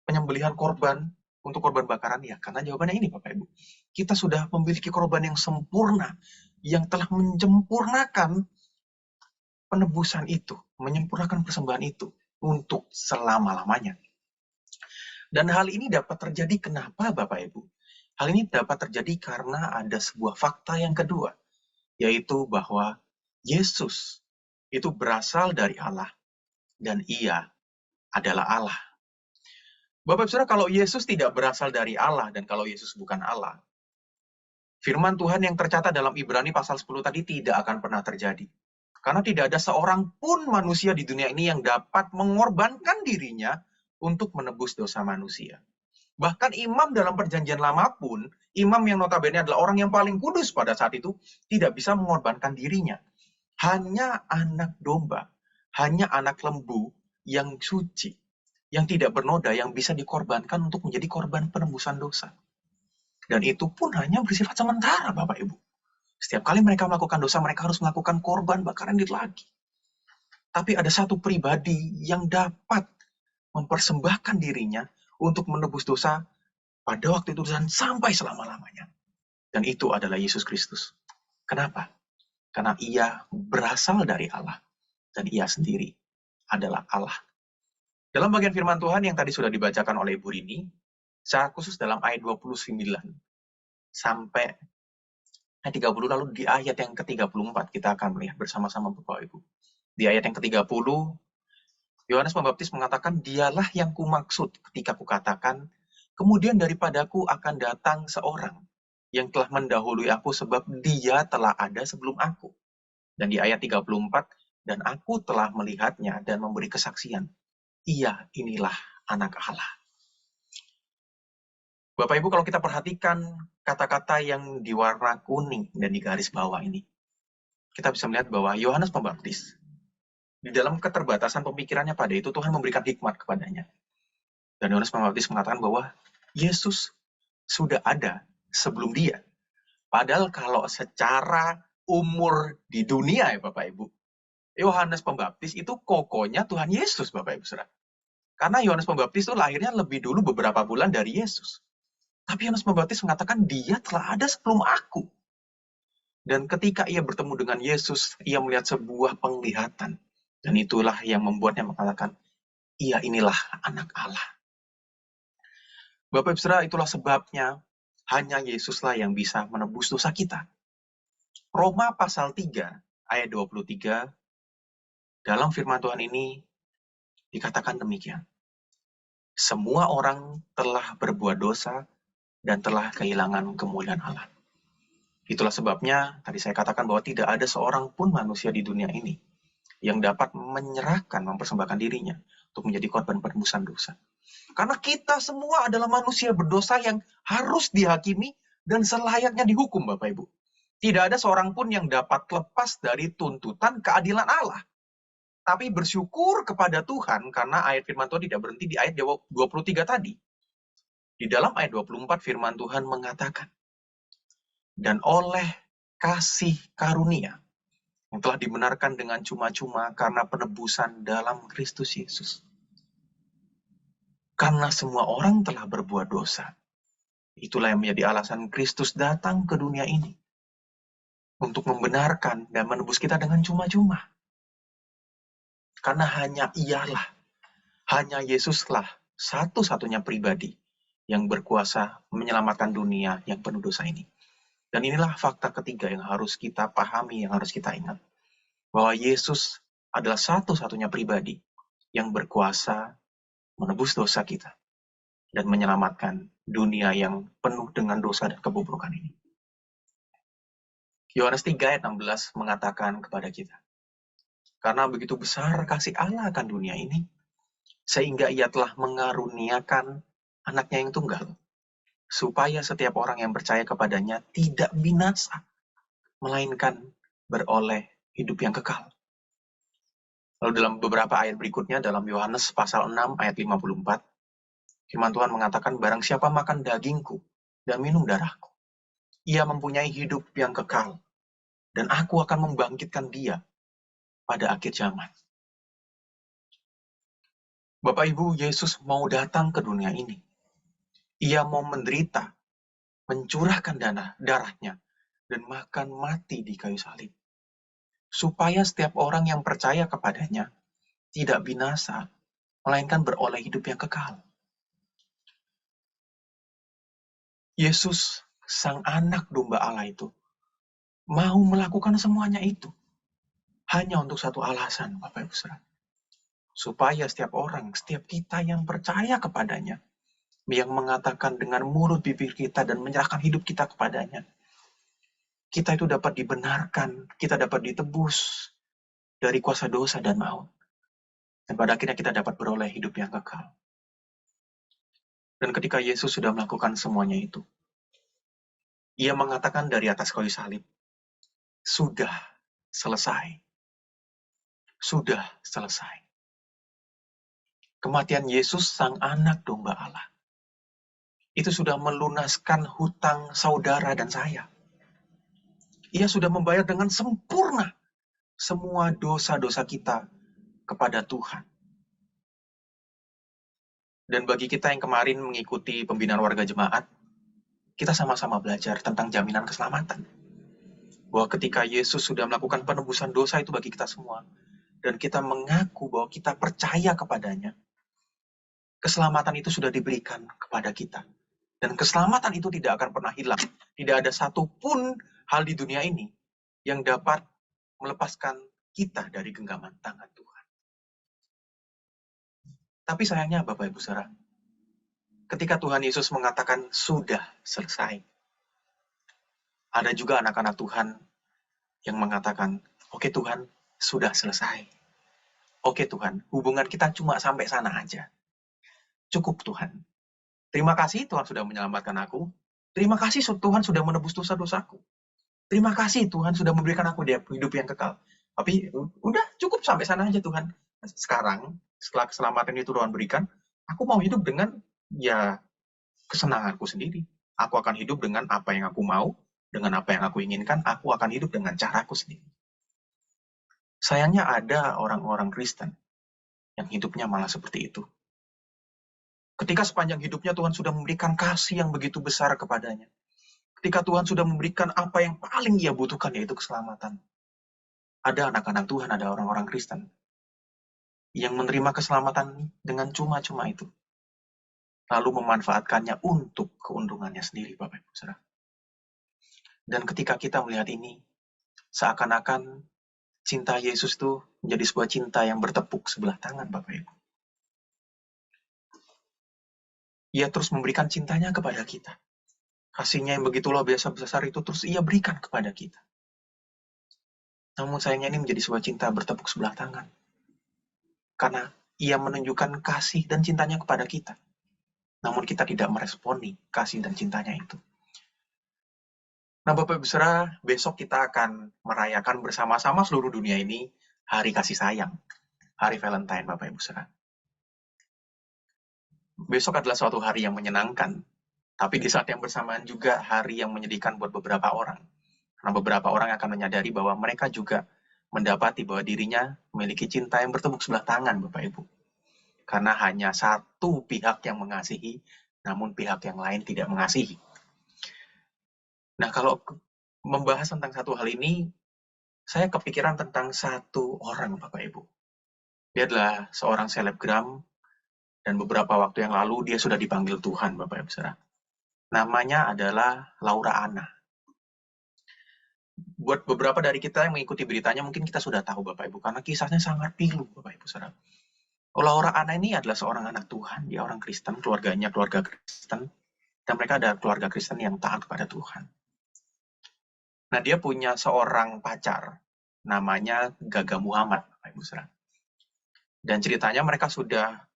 penyembelihan korban untuk korban bakaran? Ya, karena jawabannya ini, Bapak Ibu. Kita sudah memiliki korban yang sempurna, yang telah menyempurnakan penebusan itu, menyempurnakan persembahan itu. untuk selama-lamanya. Dan hal ini dapat terjadi kenapa, Bapak Ibu? Hal ini dapat terjadi karena ada sebuah fakta yang kedua, yaitu bahwa Yesus itu berasal dari Allah dan Ia adalah Allah. Bapak Ibu Saudara, kalau Yesus tidak berasal dari Allah dan kalau Yesus bukan Allah, firman Tuhan yang tercatat dalam Ibrani pasal 10 tadi tidak akan pernah terjadi. Karena tidak ada seorang pun manusia di dunia ini yang dapat mengorbankan dirinya untuk menebus dosa manusia. Bahkan imam dalam perjanjian lama pun, imam yang notabene adalah orang yang paling kudus pada saat itu, tidak bisa mengorbankan dirinya. Hanya anak domba, hanya anak lembu yang suci, yang tidak bernoda, yang bisa dikorbankan untuk menjadi korban penebusan dosa. Dan itu pun hanya bersifat sementara, Bapak Ibu. Setiap kali mereka melakukan dosa, mereka harus melakukan korban bakaran lagi. Tapi ada satu pribadi yang dapat mempersembahkan dirinya untuk menebus dosa pada waktu itu dan sampai selama-lamanya. Dan itu adalah Yesus Kristus. Kenapa? Karena Ia berasal dari Allah dan Ia sendiri adalah Allah. Dalam bagian firman Tuhan yang tadi sudah dibacakan oleh Ibu Rini, secara khusus dalam ayat 29 sampai ayat 30, lalu di ayat yang ke-34 kita akan melihat bersama-sama Bapak Ibu. Di ayat yang ke-30, Yohanes Pembaptis mengatakan, "Dialah yang kumaksud ketika kukatakan, kemudian daripadaku akan datang seorang yang telah mendahului aku sebab dia telah ada sebelum aku." Dan di ayat 34, "Dan aku telah melihatnya dan memberi kesaksian. Ia inilah anak Allah." Bapak Ibu, kalau kita perhatikan kata-kata yang diwarna kuning dan di garis bawah ini, kita bisa melihat bahwa Yohanes Pembaptis, di dalam keterbatasan pemikirannya pada itu, Tuhan memberikan hikmat kepadanya. Dan Yohanes Pembaptis mengatakan bahwa Yesus sudah ada sebelum dia. Padahal kalau secara umur di dunia ya Bapak Ibu, Yohanes Pembaptis itu kokonya Tuhan Yesus, Bapak Ibu Saudara. Karena Yohanes Pembaptis itu lahirnya lebih dulu beberapa bulan dari Yesus. Tapi Yohanes Pembaptis mengatakan dia telah ada sebelum aku. Dan ketika ia bertemu dengan Yesus, ia melihat sebuah penglihatan. Dan itulah yang membuatnya mengatakan, ia inilah anak Allah. Bapak Ibu Saudara, itulah sebabnya hanya Yesuslah yang bisa menebus dosa kita. Roma pasal 3 ayat 23, dalam firman Tuhan ini dikatakan demikian. Semua orang telah berbuat dosa dan telah kehilangan kemuliaan Allah. Itulah sebabnya tadi saya katakan bahwa tidak ada seorang pun manusia di dunia ini yang dapat menyerahkan, mempersembahkan dirinya untuk menjadi korban penebusan dosa. Karena kita semua adalah manusia berdosa yang harus dihakimi dan selayaknya dihukum, Bapak Ibu. Tidak ada seorang pun yang dapat lepas dari tuntutan keadilan Allah. Tapi bersyukur kepada Tuhan karena ayat firman Tuhan tidak berhenti di ayat 23 tadi. Di dalam ayat 24 firman Tuhan mengatakan, "Dan oleh kasih karunia yang telah dibenarkan dengan cuma-cuma karena penebusan dalam Kristus Yesus. Karena semua orang telah berbuat dosa. Itulah yang menjadi alasan Kristus datang ke dunia ini. Untuk membenarkan dan menebus kita dengan cuma-cuma. Karena hanya Ialah, hanya Yesuslah satu-satunya pribadi yang berkuasa menyelamatkan dunia yang penuh dosa ini. Dan inilah fakta ketiga yang harus kita pahami, yang harus kita ingat. Bahwa Yesus adalah satu-satunya pribadi yang berkuasa menebus dosa kita dan menyelamatkan dunia yang penuh dengan dosa dan kebobrokan ini. Yohanes 3 ayat 16 mengatakan kepada kita, "Karena begitu besar kasih Allah akan dunia ini, sehingga ia telah mengaruniakan anaknya yang tunggal, supaya setiap orang yang percaya kepadanya tidak binasa, melainkan beroleh hidup yang kekal." Lalu dalam beberapa ayat berikutnya, dalam Yohanes pasal 6 ayat 54, firman Tuhan mengatakan, "Barang siapa makan dagingku dan minum darahku, ia mempunyai hidup yang kekal, dan aku akan membangkitkan dia pada akhir zaman." Bapak Ibu, Yesus mau datang ke dunia ini. Ia mau menderita, mencurahkan darahnya, dan bahkan mati di kayu salib. Supaya setiap orang yang percaya kepadanya tidak binasa, melainkan beroleh hidup yang kekal. Yesus, Sang Anak Domba Allah itu, mau melakukan semuanya itu hanya untuk satu alasan, Bapak Ibu Saudara. Supaya setiap orang, setiap kita yang percaya kepadanya, yang mengatakan dengan mulut bibir kita dan menyerahkan hidup kita kepadanya, kita itu dapat dibenarkan, kita dapat ditebus dari kuasa dosa dan maut. Dan pada akhirnya kita dapat beroleh hidup yang kekal. Dan ketika Yesus sudah melakukan semuanya itu, Ia mengatakan dari atas kayu salib, sudah selesai. Sudah selesai. Kematian Yesus, Sang Anak Domba Allah, itu sudah melunaskan hutang saudara dan saya. Ia sudah membayar dengan sempurna semua dosa-dosa kita kepada Tuhan. Dan bagi kita yang kemarin mengikuti pembinaan warga jemaat, kita sama-sama belajar tentang jaminan keselamatan. Bahwa ketika Yesus sudah melakukan penebusan dosa itu bagi kita semua, dan kita mengaku bahwa kita percaya kepadanya, keselamatan itu sudah diberikan kepada kita. Dan keselamatan itu tidak akan pernah hilang. Tidak ada satupun hal di dunia ini yang dapat melepaskan kita dari genggaman tangan Tuhan. Tapi sayangnya Bapak Ibu Saudara, ketika Tuhan Yesus mengatakan sudah selesai, ada juga anak-anak Tuhan yang mengatakan, oke Tuhan, sudah selesai. Oke Tuhan, hubungan kita cuma sampai sana aja. Cukup Tuhan. Terima kasih Tuhan sudah menyelamatkan aku. Terima kasih Tuhan sudah menebus dosa-dosaku. Terima kasih Tuhan sudah memberikan aku hidup yang kekal. Tapi udah cukup sampai sana aja Tuhan. Sekarang, setelah keselamatan itu Tuhan berikan, aku mau hidup dengan ya kesenanganku sendiri. Aku akan hidup dengan apa yang aku mau, dengan apa yang aku inginkan, aku akan hidup dengan caraku sendiri. Sayangnya ada orang-orang Kristen yang hidupnya malah seperti itu. Ketika sepanjang hidupnya Tuhan sudah memberikan kasih yang begitu besar kepadanya. Ketika Tuhan sudah memberikan apa yang paling ia butuhkan, yaitu keselamatan. Ada anak-anak Tuhan, ada orang-orang Kristen yang menerima keselamatan dengan cuma-cuma itu. Lalu memanfaatkannya untuk keuntungannya sendiri, Bapak Ibu Saudara. Dan ketika kita melihat ini, seakan-akan cinta Yesus itu menjadi sebuah cinta yang bertepuk sebelah tangan, Bapak Ibu. Ia terus memberikan cintanya kepada kita. Kasihnya yang begitu luar biasa besar itu terus ia berikan kepada kita. Namun sayangnya ini menjadi sebuah cinta bertepuk sebelah tangan. Karena ia menunjukkan kasih dan cintanya kepada kita. Namun kita tidak meresponi kasih dan cintanya itu. Nah Bapak Ibu Saudara, besok kita akan merayakan bersama-sama seluruh dunia ini Hari Kasih Sayang. Hari Valentine Bapak Ibu Saudara. Besok adalah suatu hari yang menyenangkan. Tapi di saat yang bersamaan juga hari yang menyedihkan buat beberapa orang. Karena beberapa orang akan menyadari bahwa mereka juga mendapati bahwa dirinya memiliki cinta yang bertepuk sebelah tangan, Bapak Ibu. Karena hanya satu pihak yang mengasihi, namun pihak yang lain tidak mengasihi. Nah, kalau membahas tentang satu hal ini, saya kepikiran tentang satu orang, Bapak Ibu. Dia adalah seorang selebgram, dan beberapa waktu yang lalu dia sudah dipanggil Tuhan, Bapak Ibu Saudara. Namanya adalah Laura Anna. Buat beberapa dari kita yang mengikuti beritanya, mungkin kita sudah tahu Bapak Ibu, karena kisahnya sangat pilu Bapak Ibu Saudara. Laura Anna ini adalah seorang anak Tuhan, dia orang Kristen, keluarganya keluarga Kristen, dan mereka ada keluarga Kristen yang taat kepada Tuhan. Nah, dia punya seorang pacar, namanya Gaga Muhammad, Bapak Ibu Saudara. Dan ceritanya mereka sudah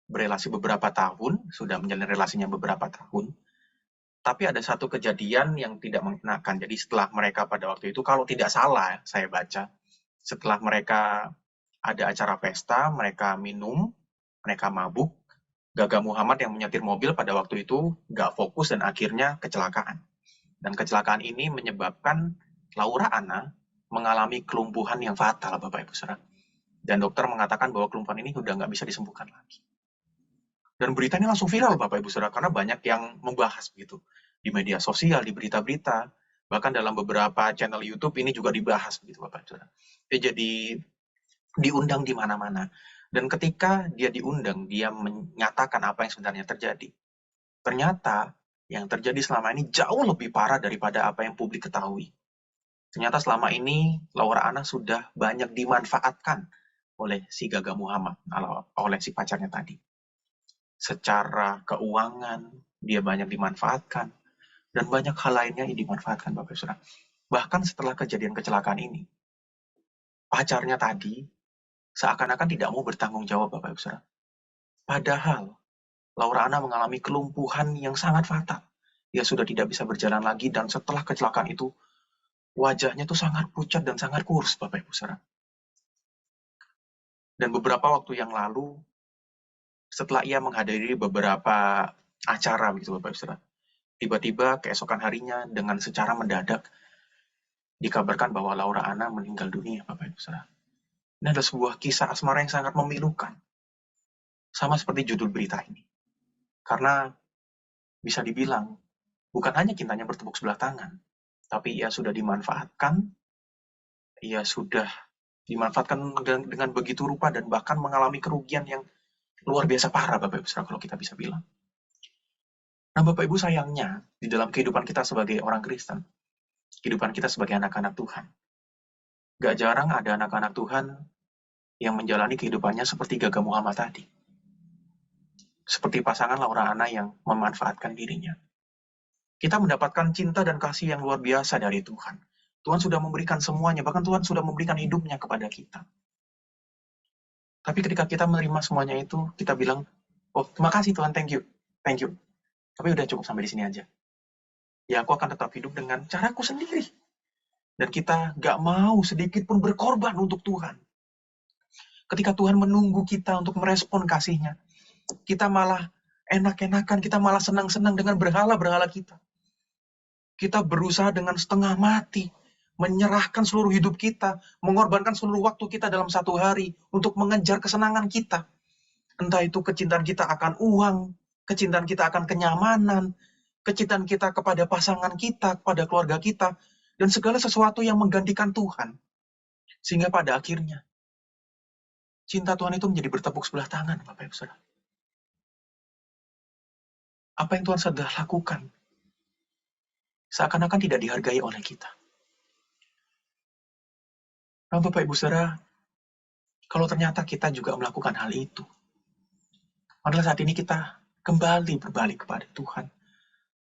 berelasi beberapa tahun, sudah menjalin relasinya beberapa tahun, tapi ada satu kejadian yang tidak mengenakan. Jadi setelah mereka pada waktu itu, kalau tidak salah saya baca, setelah mereka ada acara pesta, mereka minum, mereka mabuk, Gaga Muhammad yang menyetir mobil pada waktu itu nggak fokus dan akhirnya kecelakaan. Dan kecelakaan ini menyebabkan Laura Anna mengalami kelumpuhan yang fatal, Bapak Ibu Saudara. Dan dokter mengatakan bahwa kelumpuhan ini sudah nggak bisa disembuhkan lagi. Dan beritanya langsung viral, Bapak Ibu Saudara, karena banyak yang membahas begitu di media sosial, di berita-berita, bahkan dalam beberapa channel YouTube ini juga dibahas begitu, Bapak Ibu Saudara. Jadi diundang di mana-mana. Dan ketika dia diundang, dia menyatakan apa yang sebenarnya terjadi. Ternyata yang terjadi selama ini jauh lebih parah daripada apa yang publik ketahui. Ternyata selama ini Laura Anna sudah banyak dimanfaatkan oleh si Gaga Muhammad, oleh si pacarnya tadi. Secara keuangan, dia banyak dimanfaatkan, dan banyak hal lainnya yang dimanfaatkan, Bapak Ibu Saudara. Bahkan setelah kejadian kecelakaan ini, pacarnya tadi seakan-akan tidak mau bertanggung jawab, Bapak Ibu Saudara. Padahal Laura Anna mengalami kelumpuhan yang sangat fatal. Dia sudah tidak bisa berjalan lagi, dan setelah kecelakaan itu, wajahnya tuh sangat pucat dan sangat kurus, Bapak Ibu Saudara. Dan beberapa waktu yang lalu, setelah ia menghadiri beberapa acara, begitu Bapak Ibu Saudara, tiba-tiba keesokan harinya dengan secara mendadak dikabarkan bahwa Laura Anna meninggal dunia, Bapak Ibu Saudara. Ini adalah sebuah kisah asmara yang sangat memilukan. Sama seperti judul berita ini. Karena bisa dibilang, bukan hanya cintanya bertepuk sebelah tangan, tapi ia sudah dimanfaatkan, ia sudah dimanfaatkan dengan begitu rupa dan bahkan mengalami kerugian yang luar biasa parah, Bapak Ibu Saudara, kalau kita bisa bilang. Nah, Bapak Ibu, sayangnya, di dalam kehidupan kita sebagai orang Kristen, kehidupan kita sebagai anak-anak Tuhan, gak jarang ada anak-anak Tuhan yang menjalani kehidupannya seperti Gaga Muhammad tadi. Seperti pasangan Laura Anna yang memanfaatkan dirinya. Kita mendapatkan cinta dan kasih yang luar biasa dari Tuhan. Tuhan sudah memberikan semuanya, bahkan Tuhan sudah memberikan hidupnya kepada kita. Tapi ketika kita menerima semuanya itu, kita bilang, oh terima kasih Tuhan, thank you. Tapi udah cukup sampai di sini aja. Ya aku akan tetap hidup dengan caraku sendiri. Dan kita gak mau sedikit pun berkorban untuk Tuhan. Ketika Tuhan menunggu kita untuk merespon kasih-Nya, kita malah enak-enakan, kita malah senang-senang dengan berhala-berhala kita. Kita berusaha dengan setengah mati, menyerahkan seluruh hidup kita, mengorbankan seluruh waktu kita dalam satu hari untuk mengejar kesenangan kita. Entah itu kecintaan kita akan uang, kecintaan kita akan kenyamanan, kecintaan kita kepada pasangan kita, kepada keluarga kita, dan segala sesuatu yang menggantikan Tuhan. Sehingga pada akhirnya, cinta Tuhan itu menjadi bertepuk sebelah tangan, Bapak Ibu Saudara. Apa yang Tuhan sudah lakukan, seakan-akan tidak dihargai oleh kita. Nah, Bapak Ibu Saudara, kalau ternyata kita juga melakukan hal itu, marilah saat ini kita kembali berbalik kepada Tuhan.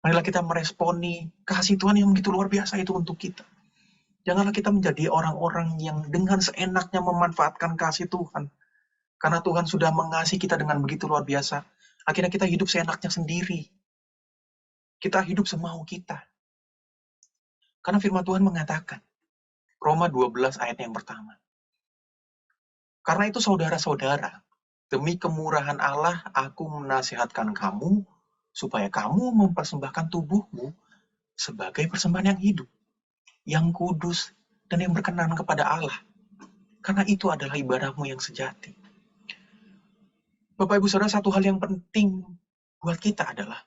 Marilah kita meresponi kasih Tuhan yang begitu luar biasa itu untuk kita. Janganlah kita menjadi orang-orang yang dengan seenaknya memanfaatkan kasih Tuhan. Karena Tuhan sudah mengasihi kita dengan begitu luar biasa. Akhirnya kita hidup seenaknya sendiri. Kita hidup semau kita. Karena firman Tuhan mengatakan, Roma 12 ayat yang pertama. Karena itu saudara-saudara, demi kemurahan Allah aku menasihatkan kamu, supaya kamu mempersembahkan tubuhmu sebagai persembahan yang hidup, yang kudus, dan yang berkenan kepada Allah. Karena itu adalah ibadahmu yang sejati. Bapak Ibu Saudara, satu hal yang penting buat kita adalah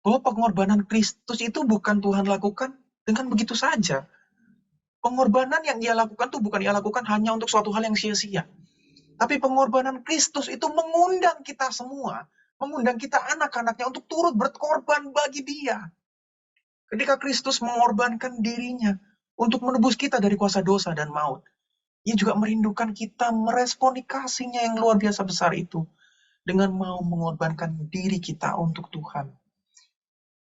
bahwa pengorbanan Kristus itu bukan Tuhan lakukan dengan begitu saja. Pengorbanan yang Ia lakukan itu bukan Ia lakukan hanya untuk suatu hal yang sia-sia. Tapi pengorbanan Kristus itu mengundang kita semua, mengundang kita anak-anaknya untuk turut berkorban bagi Dia. Ketika Kristus mengorbankan dirinya untuk menebus kita dari kuasa dosa dan maut, Ia juga merindukan kita meresponi kasih-Nya yang luar biasa besar itu dengan mau mengorbankan diri kita untuk Tuhan.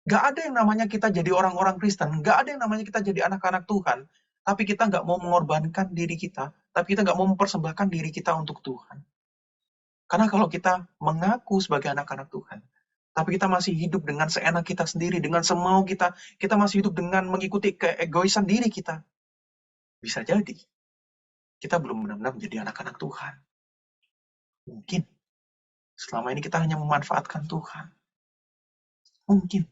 Gak ada yang namanya kita jadi orang-orang Kristen, gak ada yang namanya kita jadi anak-anak Tuhan, tapi kita gak mau mengorbankan diri kita, tapi kita gak mau mempersembahkan diri kita untuk Tuhan. Karena kalau kita mengaku sebagai anak-anak Tuhan, tapi kita masih hidup dengan seenak kita sendiri, dengan semau kita, kita masih hidup dengan mengikuti keegoisan diri kita, bisa jadi kita belum benar-benar menjadi anak-anak Tuhan. Mungkin selama ini kita hanya memanfaatkan Tuhan. Mungkin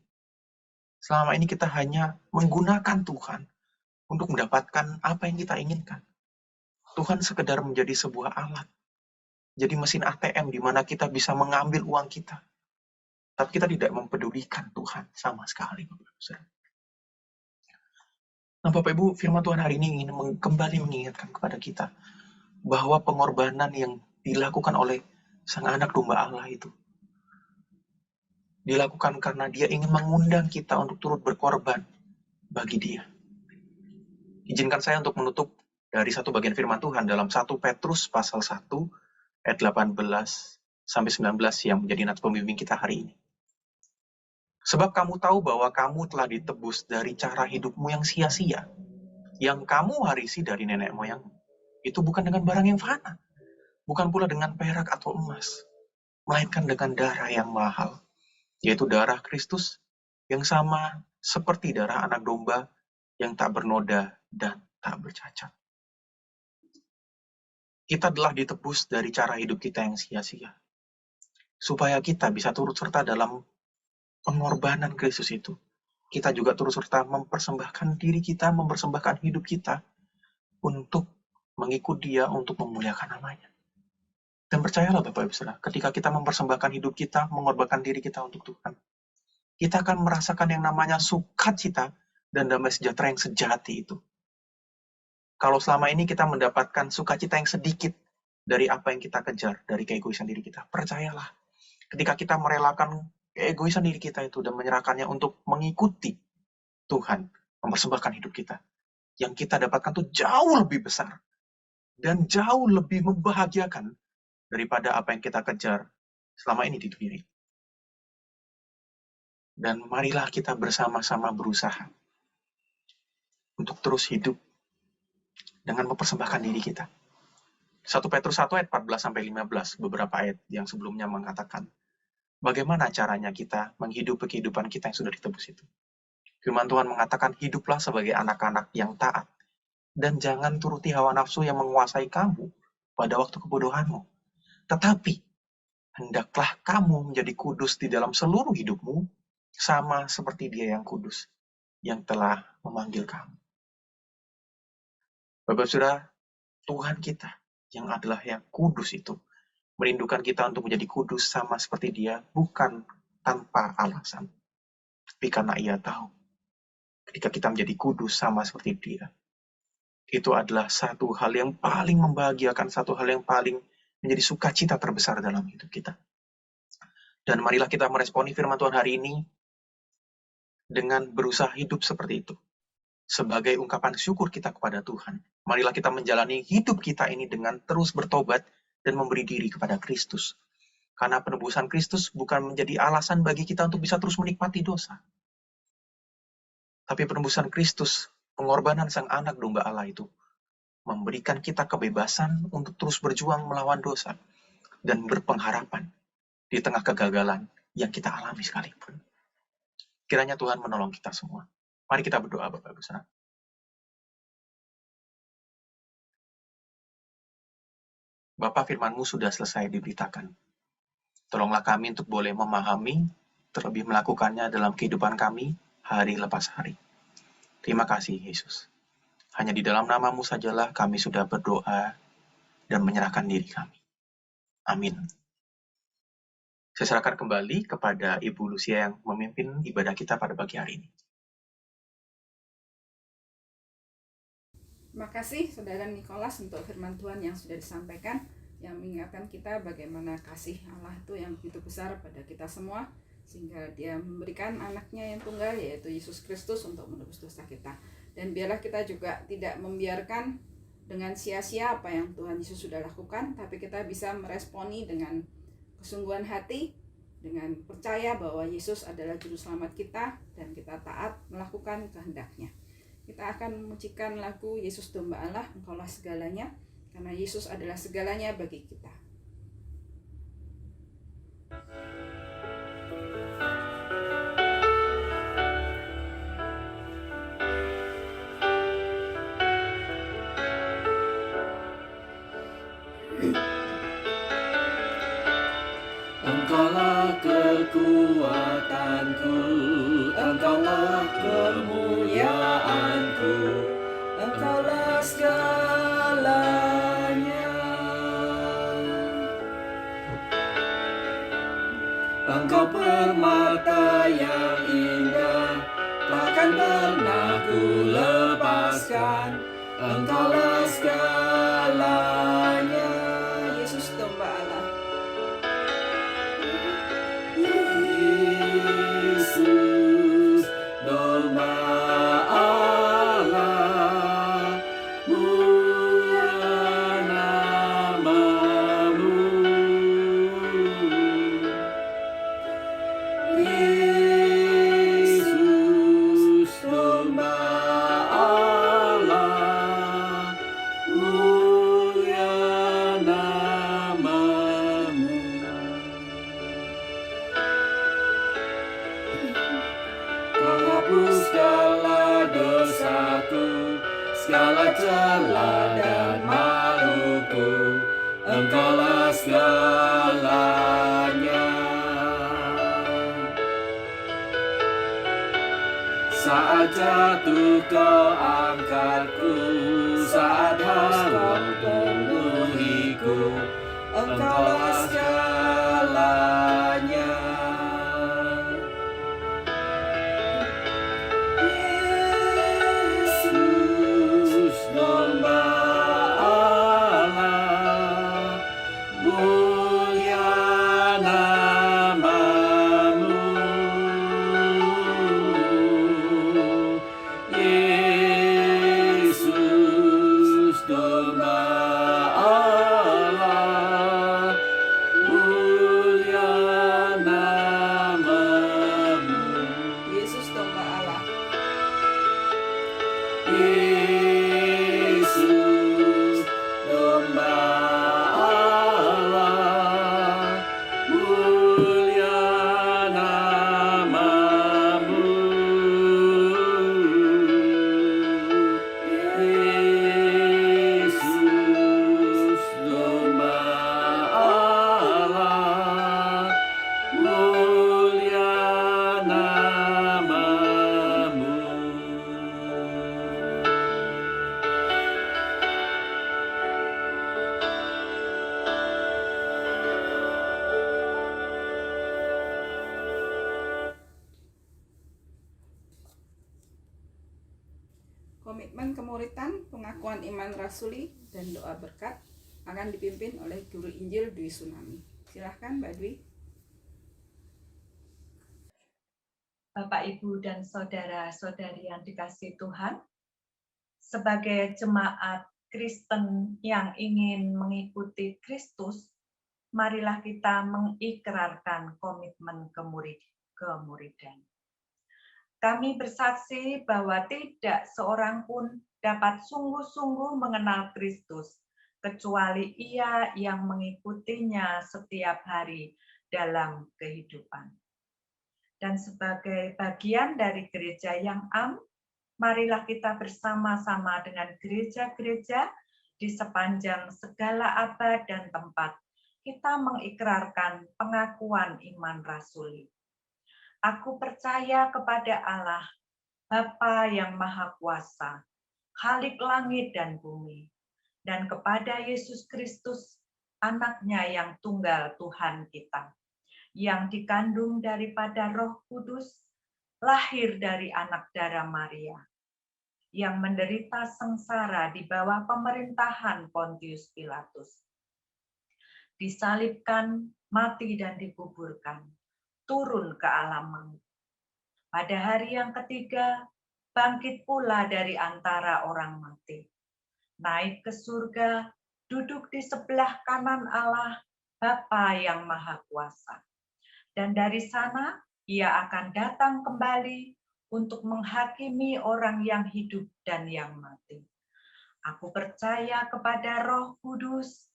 selama ini kita hanya menggunakan Tuhan untuk mendapatkan apa yang kita inginkan. Tuhan sekedar menjadi sebuah alat. Jadi mesin ATM di mana kita bisa mengambil uang kita. Tapi kita tidak mempedulikan Tuhan sama sekali. Nah, Bapak Ibu, firman Tuhan hari ini ingin kembali mengingatkan kepada kita bahwa pengorbanan yang dilakukan oleh Sang Anak Domba Allah itu. Dilakukan karena Dia ingin mengundang kita untuk turut berkorban bagi Dia. Izinkan saya untuk menutup dari satu bagian firman Tuhan dalam 1 Petrus pasal 1 ayat 18 sampai 19 yang menjadi nats pembimbing kita hari ini. Sebab kamu tahu bahwa kamu telah ditebus dari cara hidupmu yang sia-sia, yang kamu warisi dari nenek moyangmu. Itu bukan dengan barang yang fana, bukan pula dengan perak atau emas, melainkan dengan darah yang mahal, yaitu darah Kristus yang sama seperti darah anak domba yang tak bernoda dan tak bercacat. Kita telah ditebus dari cara hidup kita yang sia-sia, supaya kita bisa turut serta dalam pengorbanan Kristus itu. Kita juga turut serta mempersembahkan diri kita, mempersembahkan hidup kita untuk mengikut Dia, untuk memuliakan namanya. Dan percayalah Bapak Ibu Saudara, ketika kita mempersembahkan hidup kita, mengorbankan diri kita untuk Tuhan, kita akan merasakan yang namanya sukacita dan damai sejahtera yang sejati itu. Kalau selama ini kita mendapatkan sukacita yang sedikit dari apa yang kita kejar, dari keegoisan diri kita, percayalah, ketika kita merelakan keegoisan diri kita itu dan menyerahkannya untuk mengikuti Tuhan, mempersembahkan hidup kita, yang kita dapatkan itu jauh lebih besar dan jauh lebih membahagiakan daripada apa yang kita kejar selama ini di dunia ini. Dan marilah kita bersama-sama berusaha untuk terus hidup dengan mempersembahkan diri kita. 1 Petrus 1 ayat 14-15, beberapa ayat yang sebelumnya mengatakan, bagaimana caranya kita menghidupi kehidupan kita yang sudah ditebus itu. Firman Tuhan mengatakan, hiduplah sebagai anak-anak yang taat, dan jangan turuti hawa nafsu yang menguasai kamu pada waktu kebodohanmu. Tetapi, hendaklah kamu menjadi kudus di dalam seluruh hidupmu, sama seperti Dia yang kudus, yang telah memanggil kamu. Bapak Saudara, Tuhan kita yang adalah yang kudus itu, merindukan kita untuk menjadi kudus sama seperti Dia, bukan tanpa alasan. Tapi karena Ia tahu, ketika kita menjadi kudus sama seperti Dia, itu adalah satu hal yang paling membahagiakan, satu hal yang paling menjadi sukacita terbesar dalam hidup kita. Dan marilah kita meresponi firman Tuhan hari ini dengan berusaha hidup seperti itu. Sebagai ungkapan syukur kita kepada Tuhan, marilah kita menjalani hidup kita ini dengan terus bertobat dan memberi diri kepada Kristus. Karena penebusan Kristus bukan menjadi alasan bagi kita untuk bisa terus menikmati dosa. Tapi penebusan Kristus, pengorbanan Sang Anak Domba Allah itu, memberikan kita kebebasan untuk terus berjuang melawan dosa dan berpengharapan di tengah kegagalan yang kita alami sekalipun. Kiranya Tuhan menolong kita semua. Mari kita berdoa, Bapak Ibu Saudara. Bapa, firman-Mu sudah selesai diberitakan. Tolonglah kami untuk boleh memahami, terlebih melakukannya dalam kehidupan kami hari lepas hari. Terima kasih, Yesus. Hanya di dalam nama-Mu sajalah kami sudah berdoa dan menyerahkan diri kami. Amin. Saya serahkan kembali kepada Ibu Lucia yang memimpin ibadah kita pada pagi hari ini. Terima kasih Saudara Nikolas untuk firman Tuhan yang sudah disampaikan, yang mengingatkan kita bagaimana kasih Allah itu yang begitu besar pada kita semua, sehingga Dia memberikan anaknya yang tunggal, yaitu Yesus Kristus, untuk menebus dosa kita. Dan biarlah kita juga tidak membiarkan dengan sia-sia apa yang Tuhan Yesus sudah lakukan, tapi kita bisa meresponi dengan kesungguhan hati, dengan percaya bahwa Yesus adalah juru selamat kita, dan kita taat melakukan kehendak-Nya. Kita akan memujikan lagu Yesus Domba Allah, Engkaulah segalanya, karena Yesus adalah segalanya bagi kita. Engkaulah kekuatanku, Engkaulah kemuliaanku, Engkaulah segalanya. Engkau permata yang indah, takkan pernah ku lepaskan. Engkaulah segalanya. Yesus Domba segala dosaku, segala celah dan maluku, Engkaulah segalanya. Saat jatuh kau angkatku, saat halau penuhiku, Engkaulah segalanya. Yesus domba Allah, mulia namamu. Yesus domba Allah, mulia namamu. Yesus domba Allah. Yesus domba Allah, mulia namamu. Yesus domba Allah, mulia namamu. Komitmen kemuritan, pengakuan iman rasuli, dan doa berkat akan dipimpin oleh Guru Injil Dwi Tsunami. Silahkan Mbak Dwi. Bapak, Ibu, dan saudara-saudari yang dikasihi Tuhan, sebagai jemaat Kristen yang ingin mengikuti Kristus, marilah kita mengikrarkan komitmen kemuridan. Kami bersaksi bahwa tidak seorang pun dapat sungguh-sungguh mengenal Kristus, kecuali ia yang mengikutinya setiap hari dalam kehidupan. Dan sebagai bagian dari gereja yang am, marilah kita bersama-sama dengan gereja-gereja di sepanjang segala abad dan tempat, kita mengikrarkan pengakuan iman rasuli. Aku percaya kepada Allah, Bapa yang Maha Kuasa, Khalik langit dan bumi, dan kepada Yesus Kristus, Anak-Nya yang tunggal Tuhan kita, yang dikandung daripada Roh Kudus, lahir dari anak darah Maria, yang menderita sengsara di bawah pemerintahan Pontius Pilatus, disalibkan, mati dan dikuburkan, turun ke alam maut. Pada hari yang ketiga, bangkit pula dari antara orang mati, naik ke surga, duduk di sebelah kanan Allah, Bapa yang Maha Kuasa. Dan dari sana, ia akan datang kembali untuk menghakimi orang yang hidup dan yang mati. Aku percaya kepada Roh Kudus,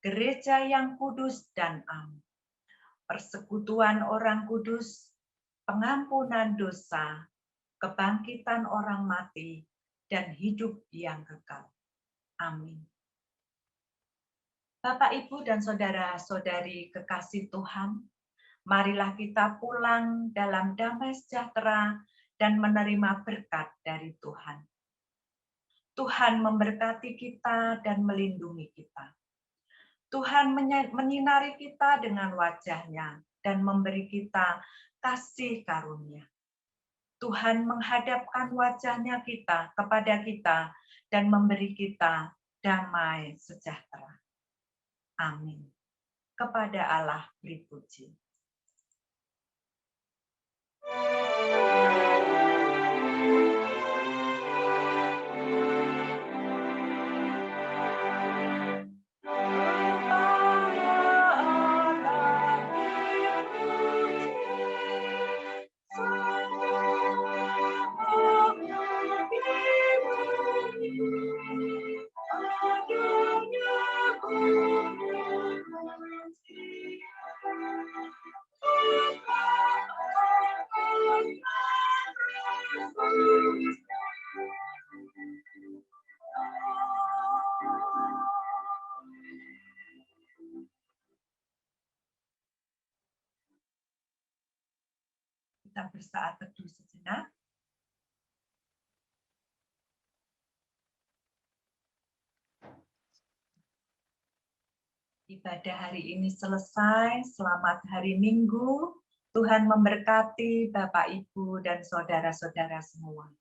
gereja yang kudus dan am, persekutuan orang kudus, pengampunan dosa, kebangkitan orang mati, dan hidup yang kekal. Amin. Bapak, Ibu, dan saudara-saudari kekasih Tuhan, marilah kita pulang dalam damai sejahtera dan menerima berkat dari Tuhan. Tuhan memberkati kita dan melindungi kita. Tuhan menyinari kita dengan wajah-Nya dan memberi kita kasih karunia. Tuhan menghadapkan wajah-Nya kepada kita dan memberi kita damai sejahtera. Amin. Kepada Allah beri puji. Kita bersaat teduh sejenak. Ibadah hari ini selesai. Selamat hari Minggu. Tuhan memberkati Bapak, Ibu, dan saudara-saudara semua.